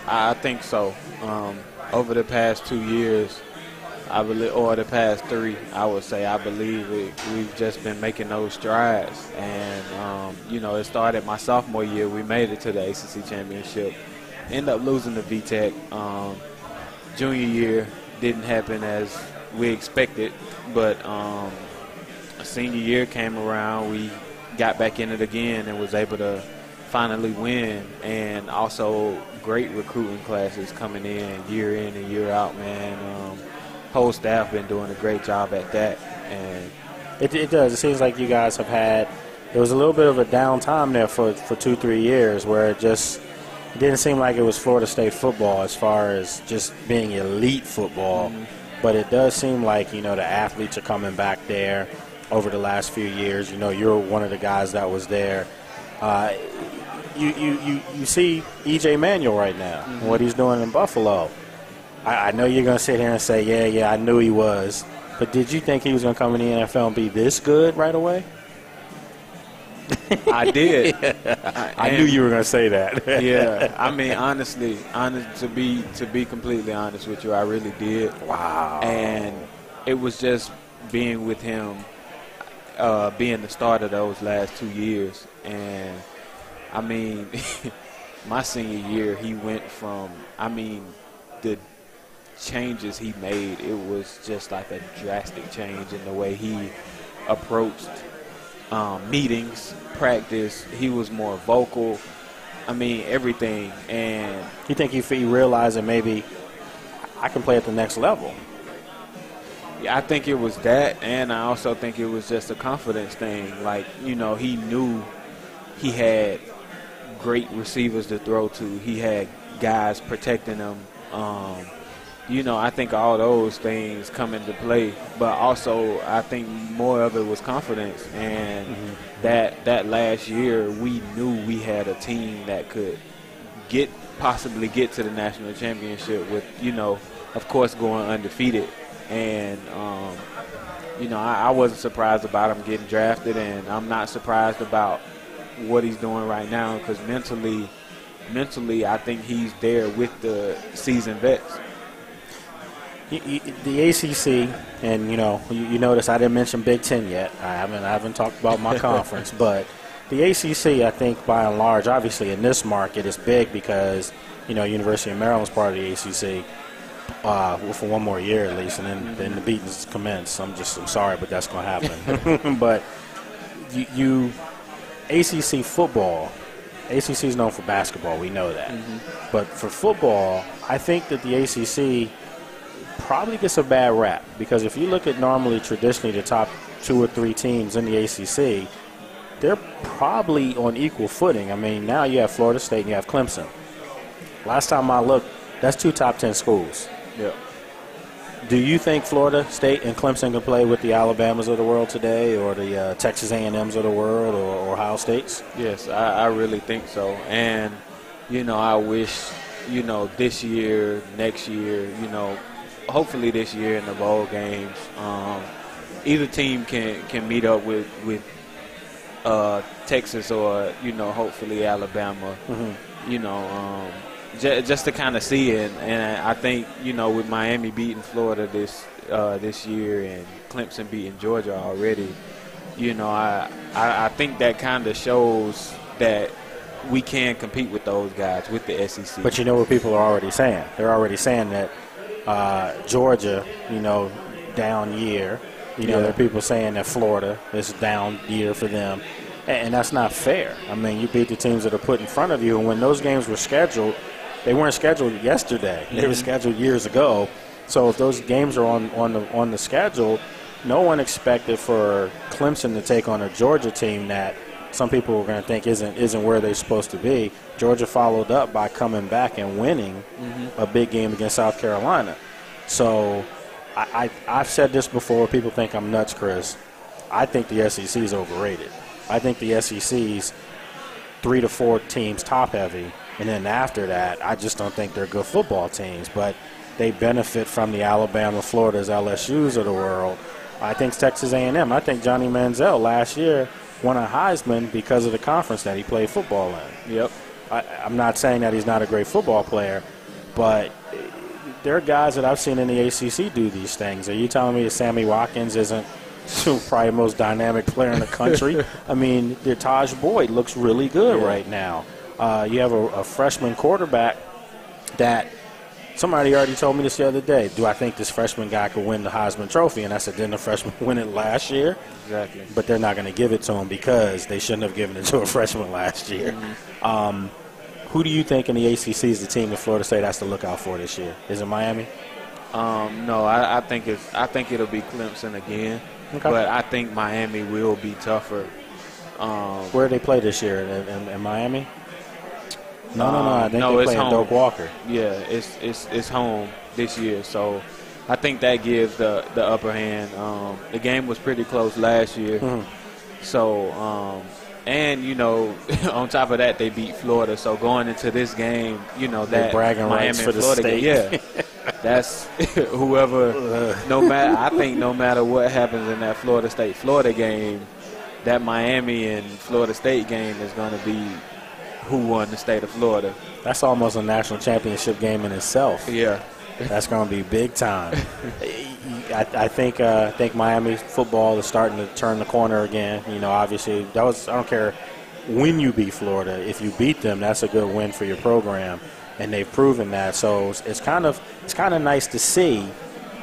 Speaker 3: I think so. Over the past 2 years, I believe, or the past 3, I would say, I believe we've just been making those strides. And you know, it started my sophomore year. We made it to the ACC championship. Ended up losing to VTech. Junior year didn't happen as we expected, but senior year came around. We got back in it again and was able to finally win. And also great recruiting classes coming in and year out, man. Whole staff been doing a great job at that. And
Speaker 2: it does. It seems like you guys have had, there was a little bit of a downtime there for 2-3 years where it didn't seem like it was Florida State football as far as just being elite football. Mm-hmm. But it does seem like, you know, the athletes are coming back there over the last few years. You know, you're one of the guys that was there. You see E.J. Manuel right now, mm-hmm. what he's doing in Buffalo. I know you're going to sit here and say, yeah, I knew he was. But did you think he was going to come in the NFL and be this good right away?
Speaker 3: I did.
Speaker 2: I knew you were going to say that.
Speaker 3: Yeah, I mean, honestly, to be completely honest with you, I really did.
Speaker 2: Wow.
Speaker 3: And it was just being with him, being the start of those last 2 years. And, I mean, my senior year, he went from, the changes he made, it was just like a drastic change in the way he approached meetings, practice. He was more vocal. Everything. And
Speaker 2: you think he realized that maybe I can play at the next level?
Speaker 3: Yeah, I think it was that, and I also think it was just a confidence thing. Like, you know, he knew he had great receivers to throw to. He had guys protecting him. You know, I think all those things come into play, but also I think more of it was confidence. And mm-hmm. that last year, we knew we had a team that could possibly get to the national championship with, you know, of course, going undefeated. And, you know, I wasn't surprised about him getting drafted, and I'm not surprised about what he's doing right now because mentally, I think he's there with the seasoned vets.
Speaker 2: The ACC, and you know, you notice I didn't mention Big Ten yet. I haven't talked about my conference, but the ACC, I think by and large, obviously in this market, is big because you know University of Maryland's part of the ACC for one more year at least, and then the beatings commence. I'm sorry, but that's going to happen. But you ACC football. ACC is known for basketball. We know that, but for football, I think that the ACC probably gets a bad rap because if you look at traditionally the top 2 or 3 teams in the ACC, they're probably on equal footing. I mean, now you have Florida State and you have Clemson. Last time I looked, that's 2 top 10 schools.
Speaker 3: Yeah.
Speaker 2: Do you think Florida State and Clemson can play with the Alabamas of the world today, or the Texas A&Ms of the world, or Ohio States?
Speaker 3: Yes, I really think so. And, you know, I wish, you know, this year, next year, you know, hopefully this year in the bowl games, either team can meet up with Texas or, you know, hopefully Alabama, you know, just to kind of see it. And I think, you know, with Miami beating Florida this year and Clemson beating Georgia already, you know, I think that kind of shows that we can compete with those guys, with the SEC.
Speaker 2: But you know what people are already saying? They're already saying that Georgia, you know, down year, You know, there are people saying that Florida is a down year for them, and that's not fair. I mean, you beat the teams that are put in front of you, and when those games were scheduled, they weren't scheduled yesterday. They were scheduled years ago. So if those games are on the schedule, no one expected for Clemson to take on a Georgia team that some people were going to think isn't where they're supposed to be. Georgia followed up by coming back and winning a big game against South Carolina. So I've said this before. People think I'm nuts, Chris. I think the SEC is overrated. I think the SEC's 3 to 4 teams top heavy, and then after that, I just don't think they're good football teams. But they benefit from the Alabama, Florida's, LSU's of the world. I think Texas A&M. I think Johnny Manziel last year won a Heisman because of the conference that he played football in.
Speaker 3: Yep.
Speaker 2: I'm not saying that he's not a great football player, but there are guys that I've seen in the ACC do these things. Are you telling me that Sammy Watkins isn't probably the most dynamic player in the country? I mean, your Taj Boyd looks really good right now. You have a freshman quarterback that somebody already told me this the other day. Do I think this freshman guy could win the Heisman Trophy? And I said, didn't the freshman win it last year?
Speaker 3: Exactly.
Speaker 2: But they're not going to give it to him because they shouldn't have given it to a freshman last year. Who do you think in the ACC is the team that Florida State has to look out for this year? Is it Miami?
Speaker 3: No, I think it'll be Clemson again.
Speaker 2: Okay.
Speaker 3: But I think Miami will be tougher.
Speaker 2: Where do they play this year? In Miami? No. I think they play in Doak Walker.
Speaker 3: Yeah, it's home this year, so I think that gives the upper hand. The game was pretty close last year, so and you know, on top of that, they beat Florida. So going into this game, you know, that
Speaker 2: bragging
Speaker 3: Miami
Speaker 2: rights for
Speaker 3: and
Speaker 2: the
Speaker 3: Florida
Speaker 2: state.
Speaker 3: game, that's whoever. I think no matter what happens in that Florida game, that Miami and Florida State game is going to be who won the state of Florida.
Speaker 2: That's almost a national championship game in itself.
Speaker 3: Yeah.
Speaker 2: That's going to be big time. I think Miami football is starting to turn the corner again. You know, obviously, I don't care when you beat Florida. If you beat them, that's a good win for your program, and they've proven that. So it's kind of nice to see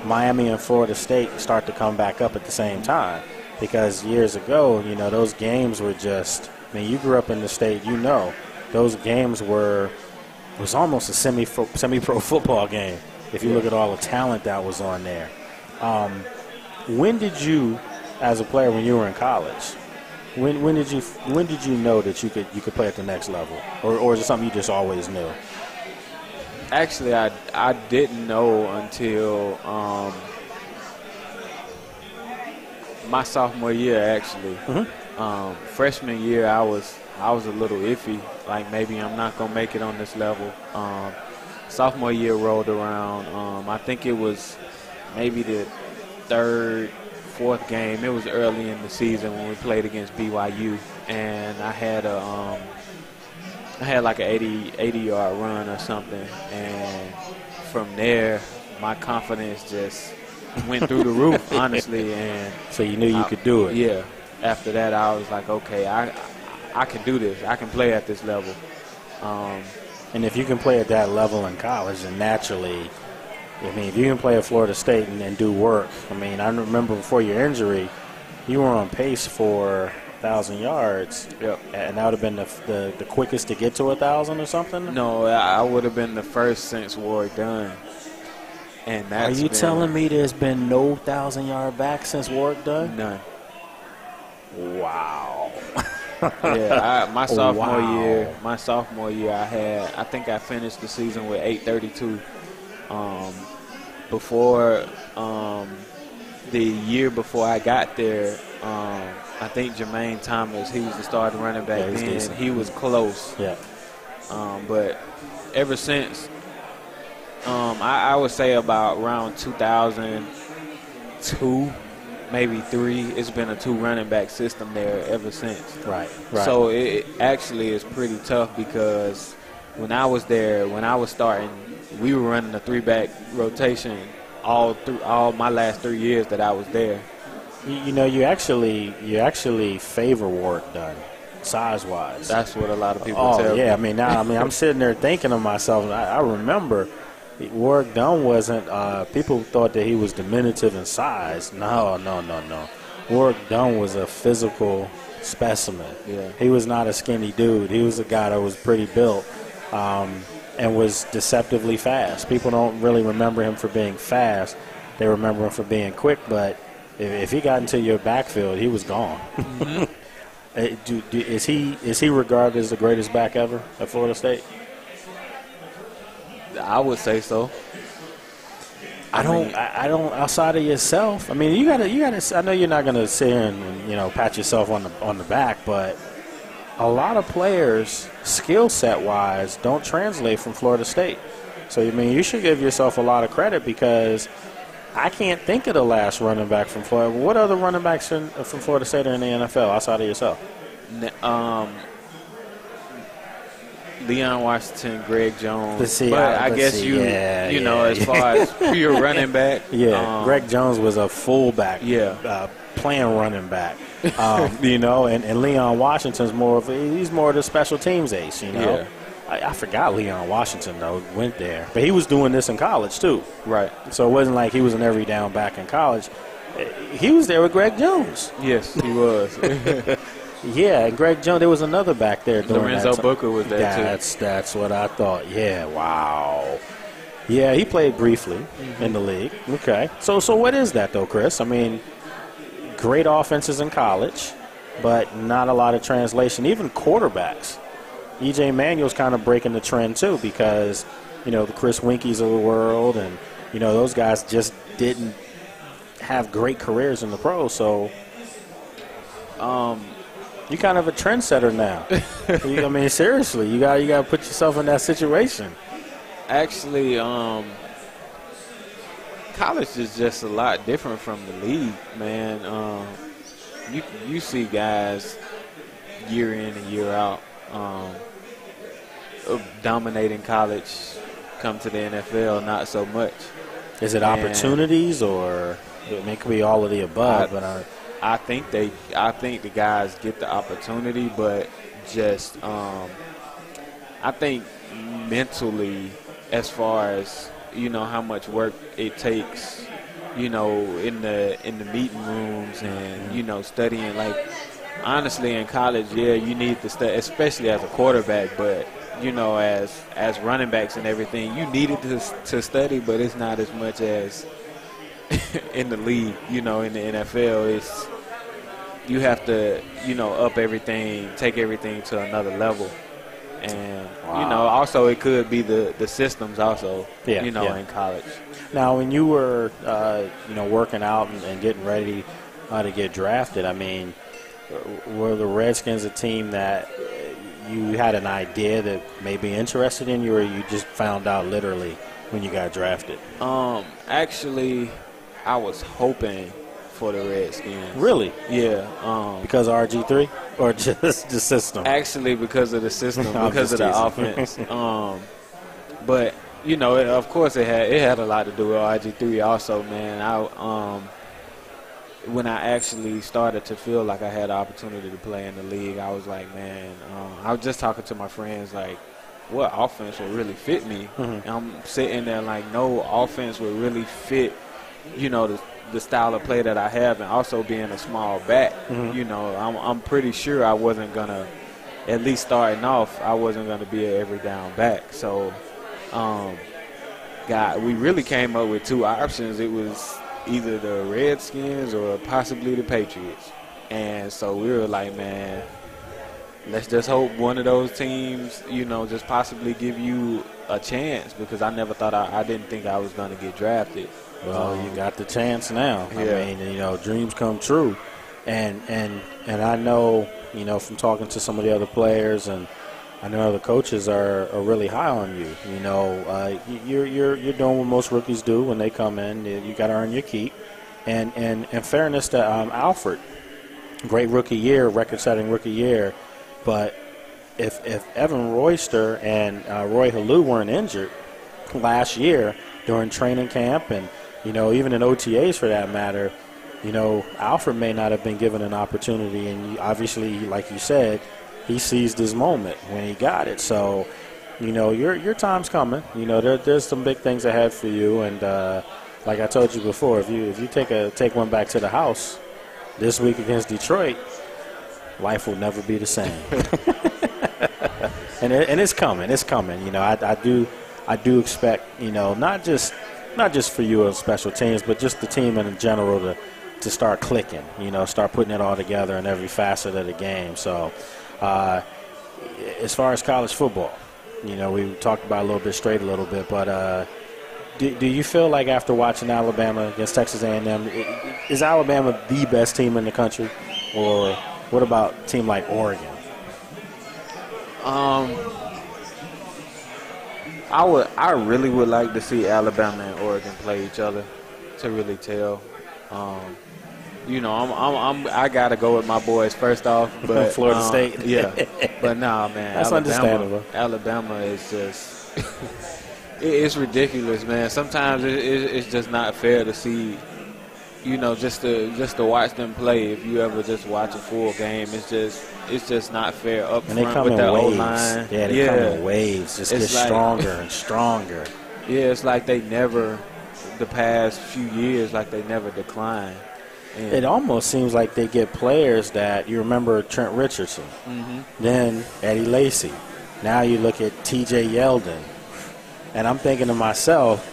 Speaker 2: Miami and Florida State start to come back up at the same time, because years ago, you know, those games were just. I mean, you grew up in the state, you know, those games was almost a semi-pro football game. If you look at all the talent that was on there. When did you, as a player, when you were in college, when did you know that you could play at the next level, or is it something you just always knew?
Speaker 3: Actually, I didn't know until my sophomore year. Actually, freshman year, I was a little iffy. Like, maybe I'm not gonna make it on this level. Sophomore year rolled around. I think it was maybe the third, fourth game. It was early in the season when we played against BYU, and I had like an 80-yard run or something, and from there, my confidence just went through the roof, honestly. And
Speaker 2: so you knew you could do it.
Speaker 3: Yeah. After that, I was like, okay, I can do this. I can play at this level.
Speaker 2: And if you can play at that level in college, then naturally, I mean, if you can play at Florida State and do work, I mean, I remember before your injury, you were on pace for 1,000 yards.
Speaker 3: Yep.
Speaker 2: And that would have been the quickest to get to 1,000 or something?
Speaker 3: No, I would have been the first since Ward Dunn. And that's
Speaker 2: Are you telling me there's been no 1,000-yard back since Ward Dunn?
Speaker 3: None.
Speaker 2: Wow.
Speaker 3: Yeah, my sophomore year, I think I finished the season with 832. Before the year before I got there, I think Jermaine Thomas, he was the starting running back then. Decent. He was close.
Speaker 2: Yeah.
Speaker 3: But ever since, I would say about around 2002. Maybe 3. It's been a 2 running back system there ever since.
Speaker 2: Right.
Speaker 3: So it actually is pretty tough, because when I was there, when I was starting, we were running a 3-back rotation all my last 3 years that I was there.
Speaker 2: You know, you actually favor Ward Dunn, size-wise.
Speaker 3: That's what a lot of people tell me.
Speaker 2: Yeah, I mean, I'm sitting there thinking to myself, I remember Warwick Dunn wasn't. People thought that he was diminutive in size. No. Warwick Dunn was a physical specimen.
Speaker 3: Yeah.
Speaker 2: He was not a skinny dude. He was a guy that was pretty built and was deceptively fast. People don't really remember him for being fast. They remember him for being quick, but if he got into your backfield, he was gone.
Speaker 3: Mm-hmm.
Speaker 2: Is he regarded as the greatest back ever at Florida State?
Speaker 3: I would say so.
Speaker 2: I don't. Outside of yourself, I mean, you gotta. I know you're not gonna sit here and pat yourself on the back, but a lot of players, skill set wise, don't translate from Florida State. So I mean, you should give yourself a lot of credit because I can't think of the last running back from Florida. What other running backs from Florida State are in the NFL outside of yourself?
Speaker 3: Leon Washington, Greg Jones.
Speaker 2: As
Speaker 3: far as pure running back.
Speaker 2: Yeah, Greg Jones was a fullback.
Speaker 3: Yeah.
Speaker 2: Playing running back. And Leon Washington's more of the special teams ace,
Speaker 3: Yeah.
Speaker 2: I forgot Leon Washington, though, went there. But he was doing this in college, too.
Speaker 3: Right.
Speaker 2: So it wasn't like he was an every down back in college. He was there with Greg Jones.
Speaker 3: Yes, he was.
Speaker 2: Yeah, and Greg Jones, there was another back there during
Speaker 3: Lorenzo
Speaker 2: that
Speaker 3: Booker was there, too.
Speaker 2: That's what I thought. Yeah, wow. Yeah, he played briefly in the league. Okay. So what is that, though, Chris? I mean, great offenses in college, but not a lot of translation. Even quarterbacks. E.J. Manuel's kind of breaking the trend, too, because, the Chris Winkies of the world and, those guys just didn't have great careers in the pros. So, you're kind of a trendsetter now. I mean, seriously, you got to put yourself in that situation.
Speaker 3: Actually, college is just a lot different from the league, man. You see guys year in and year out dominating college come to the NFL, not so much.
Speaker 2: Is it opportunities or it could be all of the above?
Speaker 3: I think the guys get the opportunity, but just I think mentally, as far as how much work it takes, in the meeting rooms and studying. Like honestly, in college, you need to study, especially as a quarterback. But as running backs and everything, you needed to study, but it's not as much as in the league, in the NFL. You have to, up everything, take everything to another level. And, also it could be the systems also, in college.
Speaker 2: Now, when you were, working out and getting ready to get drafted, I mean, were the Redskins a team that you had an idea that may be interested in you, or you just found out literally when you got drafted?
Speaker 3: Actually, I was hoping for the Redskins.
Speaker 2: Really?
Speaker 3: Yeah.
Speaker 2: Because of RG3 or just the system?
Speaker 3: Actually, because of the system, because of the offense. But of course, it had a lot to do with RG3 also, man. When I actually started to feel like I had the opportunity to play in the league, I was like, man, I was just talking to my friends like, what offense would really fit me? And I'm sitting there like, no offense would really fit, the style of play that I have, and also being a small back. I'm pretty sure I wasn't gonna, at least starting off, I wasn't gonna be an every down back. So, we really came up with two options. It was either the Redskins or possibly the Patriots. And so we were like, man, let's just hope one of those teams, just possibly give you a chance, because I never thought I didn't think I was going to get drafted.
Speaker 2: Well, you got the chance now.
Speaker 3: Yeah.
Speaker 2: I mean, dreams come true. And I know, from talking to some of the other players, and I know other coaches are really high on you. You're doing what most rookies do when they come in. You got to earn your keep. And in fairness to Alfred, great rookie year, record-setting rookie year. But if Evan Royster and Roy Halou weren't injured last year during training camp, and even in OTAs for that matter, Alfred may not have been given an opportunity. And obviously, like you said, he seized his moment when he got it. So, you know, your time's coming. You know, there's some big things ahead for you, and like I told you before, if you take one back to the house this week against Detroit, life will never be the same. and it's coming. It's coming. You know, I do expect, you know, not just for you as special teams, but just the team in general to start clicking. You know, start putting it all together in every facet of the game. So, as far as college football, you know, we talked about a little bit, but do you feel like after watching Alabama against Texas A&M, is Alabama the best team in the country, or what about a team like Oregon?
Speaker 3: I really would like to see Alabama and Oregon play each other to really tell. You know, I gotta go with my boys first off, but
Speaker 2: Florida State.
Speaker 3: Yeah, but nah, man,
Speaker 2: that's understandable.
Speaker 3: Alabama is just it's ridiculous, man. Sometimes it's just not fair to see. You know, just to watch them play. If you ever just watch a full game, it's just not fair up
Speaker 2: and
Speaker 3: front with that O-line.
Speaker 2: Yeah, they come in waves. Just get stronger and stronger.
Speaker 3: Yeah, it's like they never, the past few years, like they never decline. And
Speaker 2: it almost seems like they get players that you remember Trent Richardson, then Eddie Lacy. Now you look at T.J. Yeldon, and I'm thinking to myself,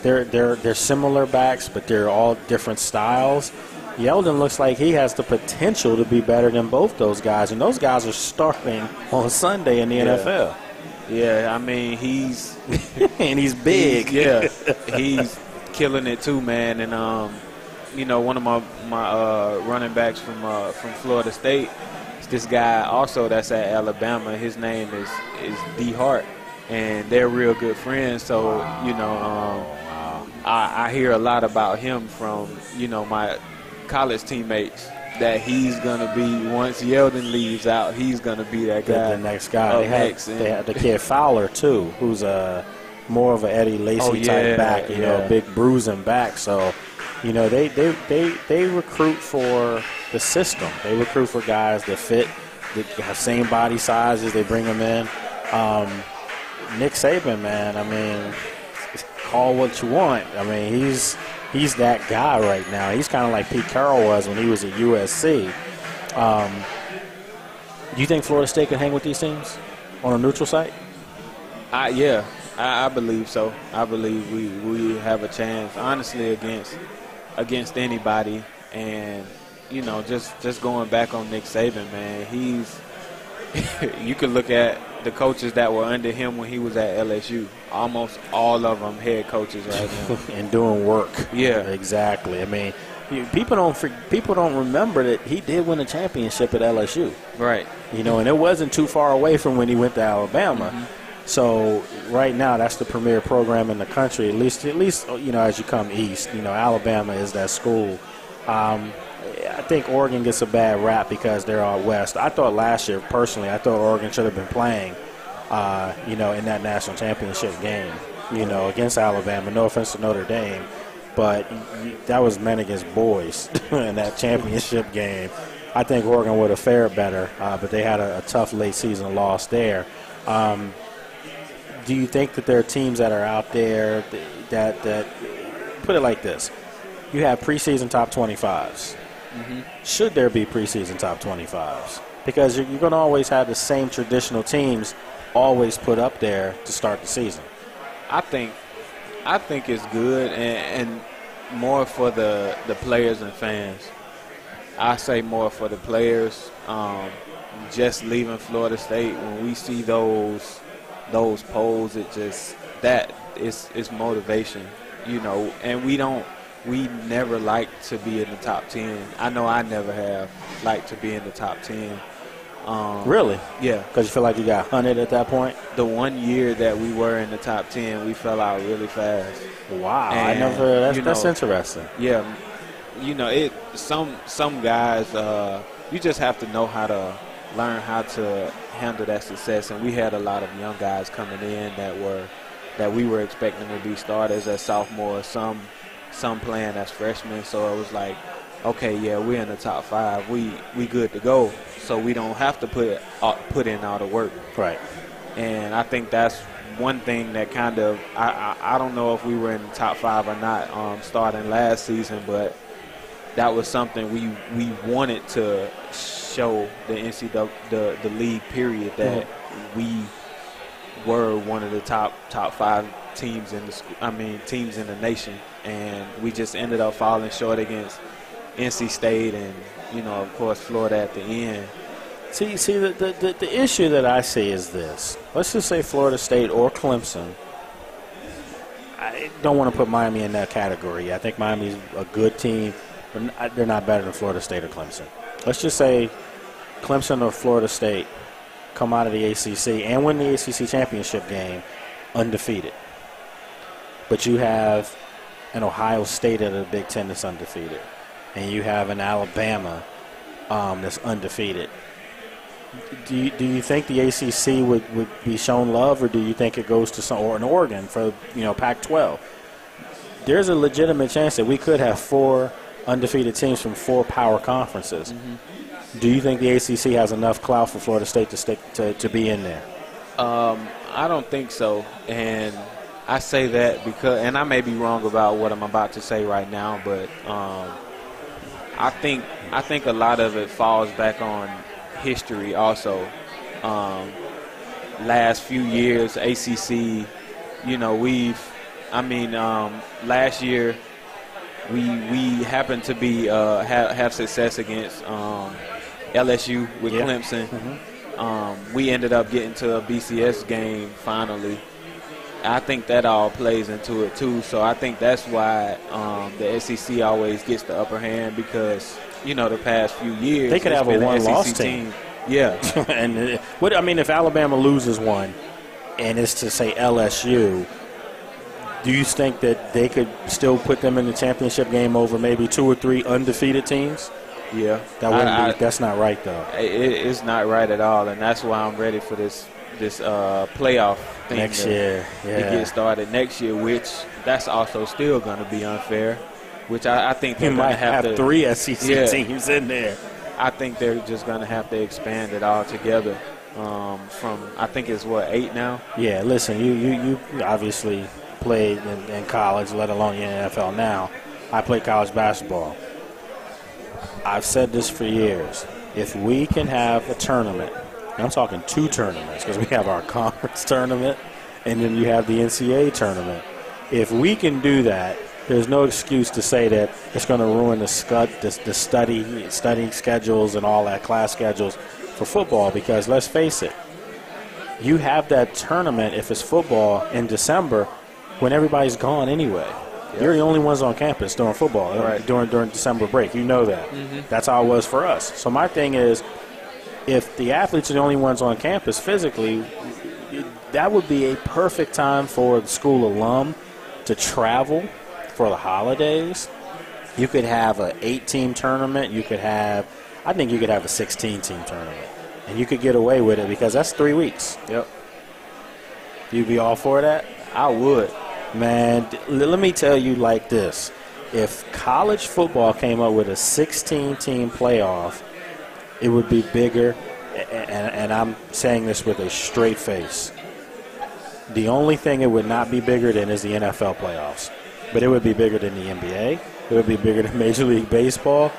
Speaker 2: they're similar backs, but they're all different styles. Yeldon looks like he has the potential to be better than both those guys, and those guys are starting on Sunday in the NFL.
Speaker 3: Yeah, I mean he's
Speaker 2: and he's big.
Speaker 3: He's killing it too, man. And you know, one of my running backs from Florida State is this guy also that's at Alabama. His name is D Hart, and they're real good friends. So you know, I hear a lot about him from, you know, my college teammates, that he's going to be, once Yeldon leaves out, he's going to be that guy.
Speaker 2: The next guy. They had the kid Fowler, too, who's more of an Eddie Lacy type back, you know, big bruising back. So, you know, they recruit for the system. They recruit for guys that fit, that have same body sizes. They bring them in. Nick Saban, man, I mean, call what you want. I mean, he's that guy right now. He's kind of like Pete Carroll was when he was at USC. Do you think Florida State can hang with these teams on a neutral site?
Speaker 3: I believe so. I believe we have a chance, honestly, against anybody. And, you know, just going back on Nick Saban, man, he's you could look at the coaches that were under him when he was at LSU. Almost all of them head coaches right now.
Speaker 2: And doing work.
Speaker 3: Yeah.
Speaker 2: Exactly. I mean, people don't remember that he did win a championship at LSU.
Speaker 3: Right.
Speaker 2: You know, and it wasn't too far away from when he went to Alabama. So right now, that's the premier program in the country. At least you know, as you come east, you know, Alabama is that school. I think Oregon gets a bad rap because they're out west. I thought last year, personally, Oregon should have been playing, you know, in that national championship game, you know, against Alabama. No offense to Notre Dame, but that was men against boys in that championship game. I think Oregon would have fared better, but they had a tough late season loss there. Do you think that there are teams that are out there that put it like this? You have preseason top 25s. Should there be preseason top 25s? Because you're going to always have the same traditional teams always put up there to start the season.
Speaker 3: I think it's good and more for the players and fans. I say more for the players. Just leaving Florida State, when we see those polls, it's motivation, you know. And we never like to be in the top 10. I know I never have liked to be in the top 10.
Speaker 2: Really?
Speaker 3: Yeah.
Speaker 2: Because you feel like you got hunted at that point?
Speaker 3: The one year that we were in the top 10, we fell out really fast.
Speaker 2: Wow.
Speaker 3: And,
Speaker 2: that's interesting.
Speaker 3: Yeah. You know, some guys, you just have to know how to learn how to handle that success. And we had a lot of young guys coming in that we were expecting to be starters as sophomores, some playing as freshmen. So it was like, okay, yeah, we're in the top 5. We good to go. So we don't have to put in all the work.
Speaker 2: Right.
Speaker 3: And I think that's one thing that kind of, I don't know if we were in the top 5 or not starting last season, but that was something we wanted to show the NCAA, the league period, that we were one of the top 5 teams in teams in the nation, and we just ended up falling short against NC State and, of course, Florida at the end.
Speaker 2: See, the issue that I see is this. Let's just say Florida State or Clemson. I don't want to put Miami in that category. I think Miami's a good team, but they're not better than Florida State or Clemson. Let's just say Clemson or Florida State come out of the ACC and win the ACC championship game undefeated. But you have an Ohio State out of the Big Ten that's undefeated, and you have an Alabama that's undefeated. Do you think the ACC would be shown love, or do you think it goes to or an Oregon for Pac-12? There's a legitimate chance that we could have 4 undefeated teams from 4 power conferences. Mm-hmm. Do you think the ACC has enough clout for Florida State to be in there?
Speaker 3: I don't think so, and I say that because, and I may be wrong about what I'm about to say right now, but I think a lot of it falls back on history also. Last few years, ACC, last year we happened to be have success against LSU with Clemson. Mm-hmm. We ended up getting to a BCS game finally. I think that all plays into it too. So I think that's why the SEC always gets the upper hand, because the past few years
Speaker 2: they could have a one-loss team.
Speaker 3: Yeah,
Speaker 2: and if Alabama loses one, and it's to say LSU, do you think that they could still put them in the championship game over maybe 2 or 3 undefeated teams?
Speaker 3: Yeah,
Speaker 2: that's not right though.
Speaker 3: It's not right at all, and that's why I'm ready for this playoff thing
Speaker 2: next year.
Speaker 3: To get started next year, which that's also still going to be unfair. Which I think they
Speaker 2: might have 3 SEC teams in there.
Speaker 3: I think they're just going to have to expand it all together. From I think it's 8 now.
Speaker 2: Yeah, listen, you obviously played in college, let alone in the NFL now. I played college basketball. I've said this for years. If we can have a tournament, and I'm talking 2 tournaments, because we have our conference tournament and then you have the NCAA tournament. If we can do that, there's no excuse to say that it's going to ruin the study schedules and all that, class schedules for football, because let's face it, you have that tournament, if it's football, in December when everybody's gone anyway. Yep. You're the only ones on campus during football, right, during December break. You know that. Mm-hmm. That's how it was for us. So my thing is, if the athletes are the only ones on campus physically, that would be a perfect time for the school alum to travel for the holidays. You could have an 8-team tournament. I think you could have a 16-team tournament. And you could get away with it because that's 3 weeks.
Speaker 3: Yep.
Speaker 2: You'd be all for that?
Speaker 3: I would.
Speaker 2: Man, let me tell you like this. If college football came up with a 16-team playoff, it would be bigger, and I'm saying this with a straight face. The only thing it would not be bigger than is the NFL playoffs. But it would be bigger than the NBA. It would be bigger than Major League Baseball.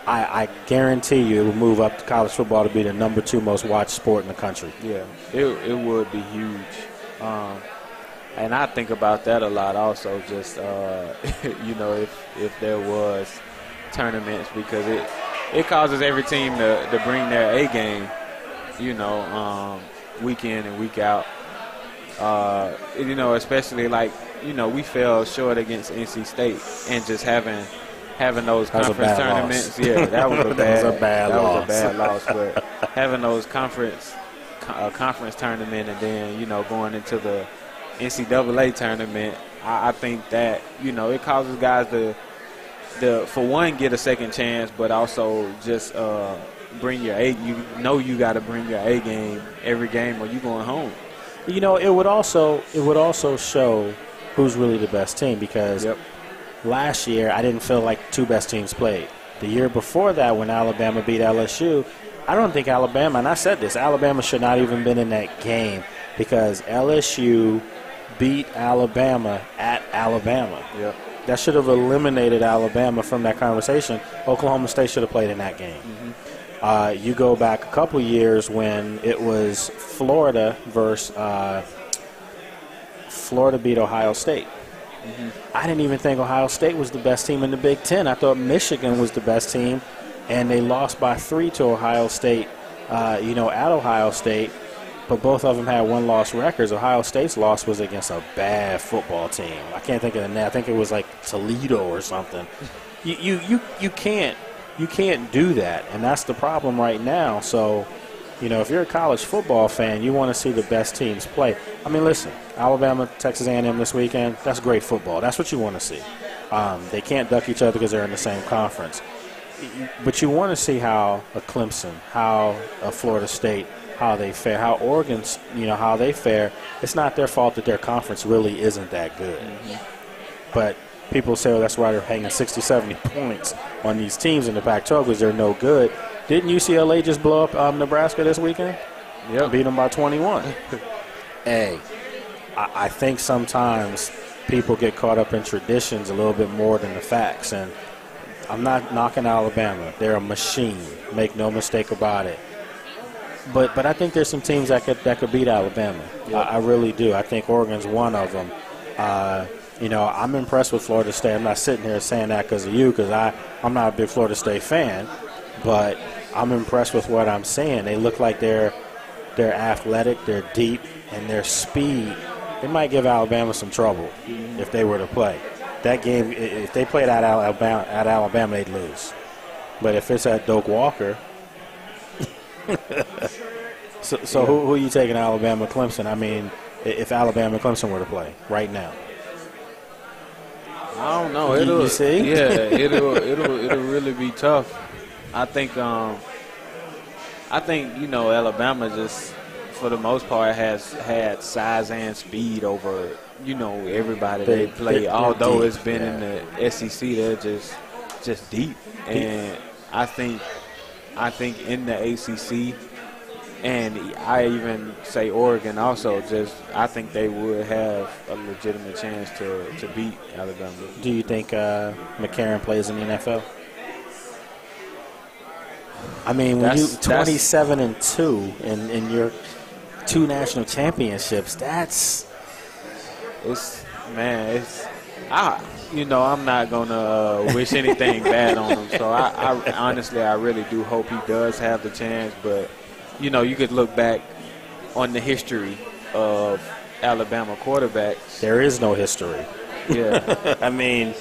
Speaker 2: I guarantee you it would move up to college football to be the number 2 most watched sport in the country.
Speaker 3: Yeah, it would be huge. And I think about that a lot also, just, if there was tournaments, because it causes every team to bring their A game, week in and week out. Especially we fell short against NC State, and just having those conference tournaments.
Speaker 2: Loss.
Speaker 3: Yeah, that was a bad
Speaker 2: loss.
Speaker 3: But having those conference tournament, and then going into the NCAA tournament, I think that it causes guys to for one get a second chance, but also just bring your A. You got to bring your A game every game, or you going home.
Speaker 2: It would also show who's really the best team, because last year I didn't feel like 2 best teams played. The year before that, when Alabama beat LSU, I don't think Alabama, and I said this, Alabama should not even been in that game. because LSU beat Alabama at Alabama.
Speaker 3: Yep.
Speaker 2: That should have eliminated Alabama from that conversation. Oklahoma State should have played in that game. You go back a couple years when it was Florida versus Florida beat Ohio State. I didn't even think Ohio State was the best team in the Big Ten. I thought Michigan was the best team, and they lost by 3 to Ohio State, at Ohio State. But both of them had one-loss records. Ohio State's loss was against a bad football team. I can't think of the name. I think it was like Toledo or something. You can't do that, and that's the problem right now. So, if you're a college football fan, you want to see the best teams play. I mean, listen, Alabama, Texas A&M this weekend, that's great football. That's what you want to see. They can't duck each other because they're in the same conference. But you want to see how a Clemson, how a Florida State, how they fare, how Oregon's, how they fare. It's not their fault that their conference really isn't that good. But people say, well, that's why they're hanging 60, 70 points on these teams in the Pac-12 because they're no good. Didn't UCLA just blow up Nebraska this weekend?
Speaker 3: Yep.
Speaker 2: Beat them by 21. Hey, I think sometimes people get caught up in traditions a little bit more than the facts. And I'm not knocking Alabama. They're a machine. Make no mistake about it. But I think there's some teams that could beat Alabama. Yep. I really do. I think Oregon's one of them. I'm impressed with Florida State. I'm not sitting here saying that because of you, because I'm not a big Florida State fan. But I'm impressed with what I'm seeing. They look like they're athletic, they're deep, and their speed. They might give Alabama some trouble if they were to play. That game, if they played at Alabama, they'd lose. But if it's at Doak Walker, so who are you taking, Alabama, Clemson? I mean, if Alabama and Clemson were to play right now.
Speaker 3: I don't know.
Speaker 2: You see?
Speaker 3: Yeah, it'll really be tough. I think Alabama just, for the most part, has had size and speed over, everybody they play. Although deep. It's been in the SEC, they're just deep. And I think in the ACC, and I even say Oregon also, I think they would have a legitimate chance to beat Alabama.
Speaker 2: Do you think McCarron plays in the NFL? I mean, when you 27-2 in your 2 national championships, I'm not gonna wish anything bad on him. So I honestly, I really do hope he does have the chance. But you could look back on the history of Alabama quarterbacks. There is no history.
Speaker 3: Yeah,
Speaker 2: I mean,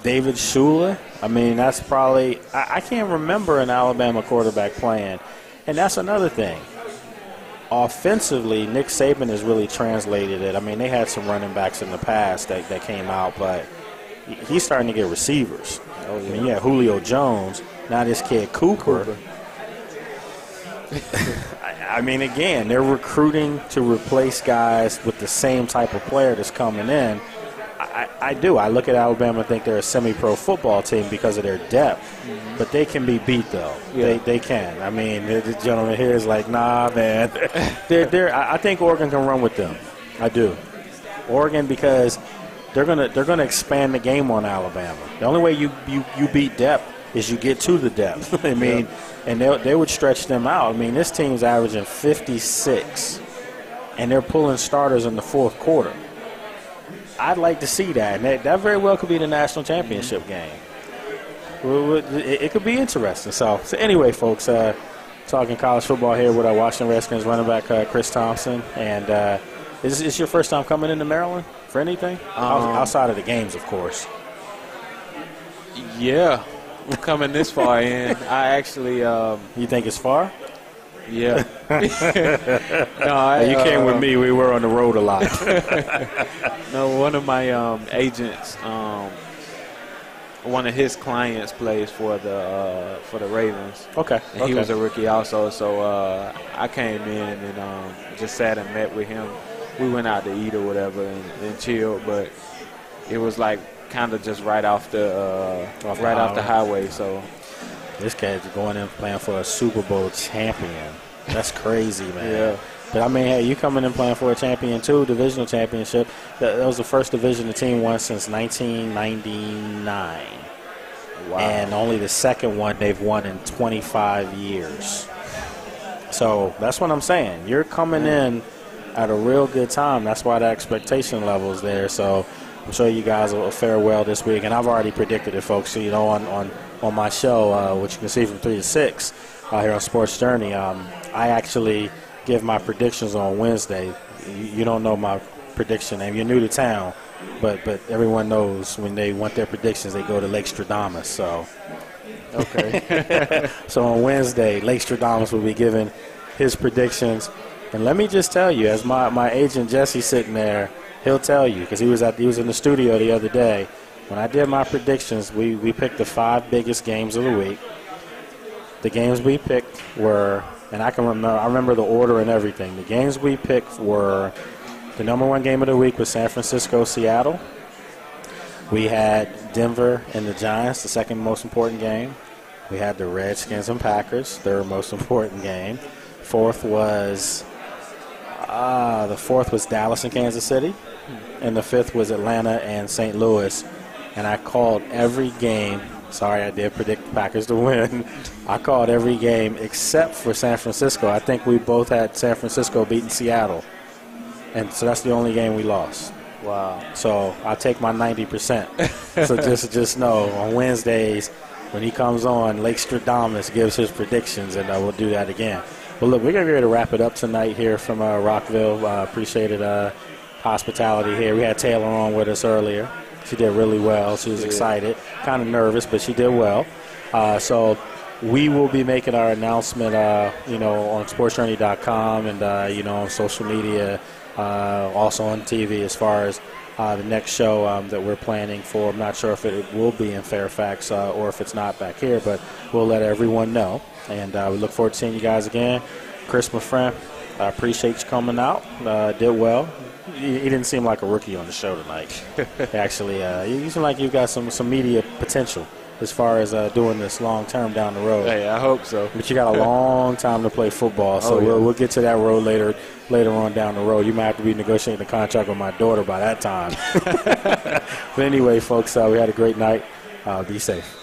Speaker 2: David Shula. I mean, that's probably I can't remember an Alabama quarterback playing, and that's another thing. Offensively, Nick Saban has really translated it. I mean, they had some running backs in the past that came out, but he's starting to get receivers. Oh, yeah. I mean, Julio Jones, now this kid Cooper. I mean, again, they're recruiting to replace guys with the same type of player that's coming in. I do. I look at Alabama and think they're a semi-pro football team because of their depth. But they can be beat, though. Yeah. They can. I mean, the gentleman here is like, nah, man. I think Oregon can run with them. I do. Oregon, because they're gonna expand the game on Alabama. The only way you beat depth is you get to the depth. I mean, and they would stretch them out. I mean, this team's averaging 56, and they're pulling starters in the fourth quarter. I'd like to see that. And that very well could be the national championship game. It could be interesting. So anyway, folks, talking college football here with our Washington Redskins running back Chris Thompson. And is this your first time coming into Maryland for anything? Outside of the games, of course.
Speaker 3: Yeah, coming this far in. I actually.
Speaker 2: You think it's far?
Speaker 3: Yeah.
Speaker 2: No, you came with me. We were on the road a lot.
Speaker 3: No, one of my agents, one of his clients plays for the Ravens.
Speaker 2: Okay.
Speaker 3: And he was a rookie also, so I came in and just sat and met with him. We went out to eat or whatever and chilled, but it was like kind of just right off the highway. So. This
Speaker 2: kid's going in playing for a Super Bowl champion. That's crazy, man.
Speaker 3: Yeah.
Speaker 2: But, I mean, hey, you coming in playing for a Champion 2 divisional championship. That was the first division the team won since 1999. Wow. And only the second one they've won in 25 years. So that's what I'm saying. You're coming in at a real good time. That's why the expectation level is there. So I'm sure you guys will fare well this week. And I've already predicted it, folks. So, you know, on my show, which you can see from 3 to 6 here on Sports Journey, I actually give my predictions on Wednesday. You don't know my prediction name. You're new to town. But everyone knows when they want their predictions, they go to Lake Stradamus. So, okay. So on Wednesday, Lake Stradamus will be giving his predictions. And let me just tell you, as my agent Jesse sitting there, he'll tell you, because he was in the studio the other day. When I did my predictions, we picked the 5 biggest games of the week. The games we picked were, and I remember the order and everything. The games we picked were. The number 1 game of the week was San Francisco-Seattle. We had Denver and the Giants, the second most important game. We had the Redskins and Packers, third most important game. The fourth was Dallas and Kansas City. And the 5th was Atlanta and St. Louis. And I called every game. Sorry, I did predict the Packers to win. I called every game except for San Francisco. I think we both had San Francisco beating Seattle. And so that's the only game we lost. Wow. So I'll take my 90%. So just know, on Wednesdays, when he comes on, Lake Stradamus gives his predictions, and we'll do that again. Well, look, we're going to be ready to wrap it up tonight here from Rockville. Appreciated hospitality here. We had Taylor on with us earlier. She did really well. She was excited, kind of nervous, but she did well. So we will be making our announcement, on sportsjourney.com and, on social media, also on TV as far as the next show that we're planning for. I'm not sure if it will be in Fairfax or if it's not back here, but we'll let everyone know. And we look forward to seeing you guys again. Chris, my friend, I appreciate you coming out. Did well. He didn't seem like a rookie on the show tonight. Actually, you seem like you've got some media potential as far as doing this long term down the road.
Speaker 3: Hey, I hope so.
Speaker 2: But you got a long time to play football, so we'll get to that road later on down the road. You might have to be negotiating a contract with my daughter by that time. But anyway, folks, we had a great night. Be safe.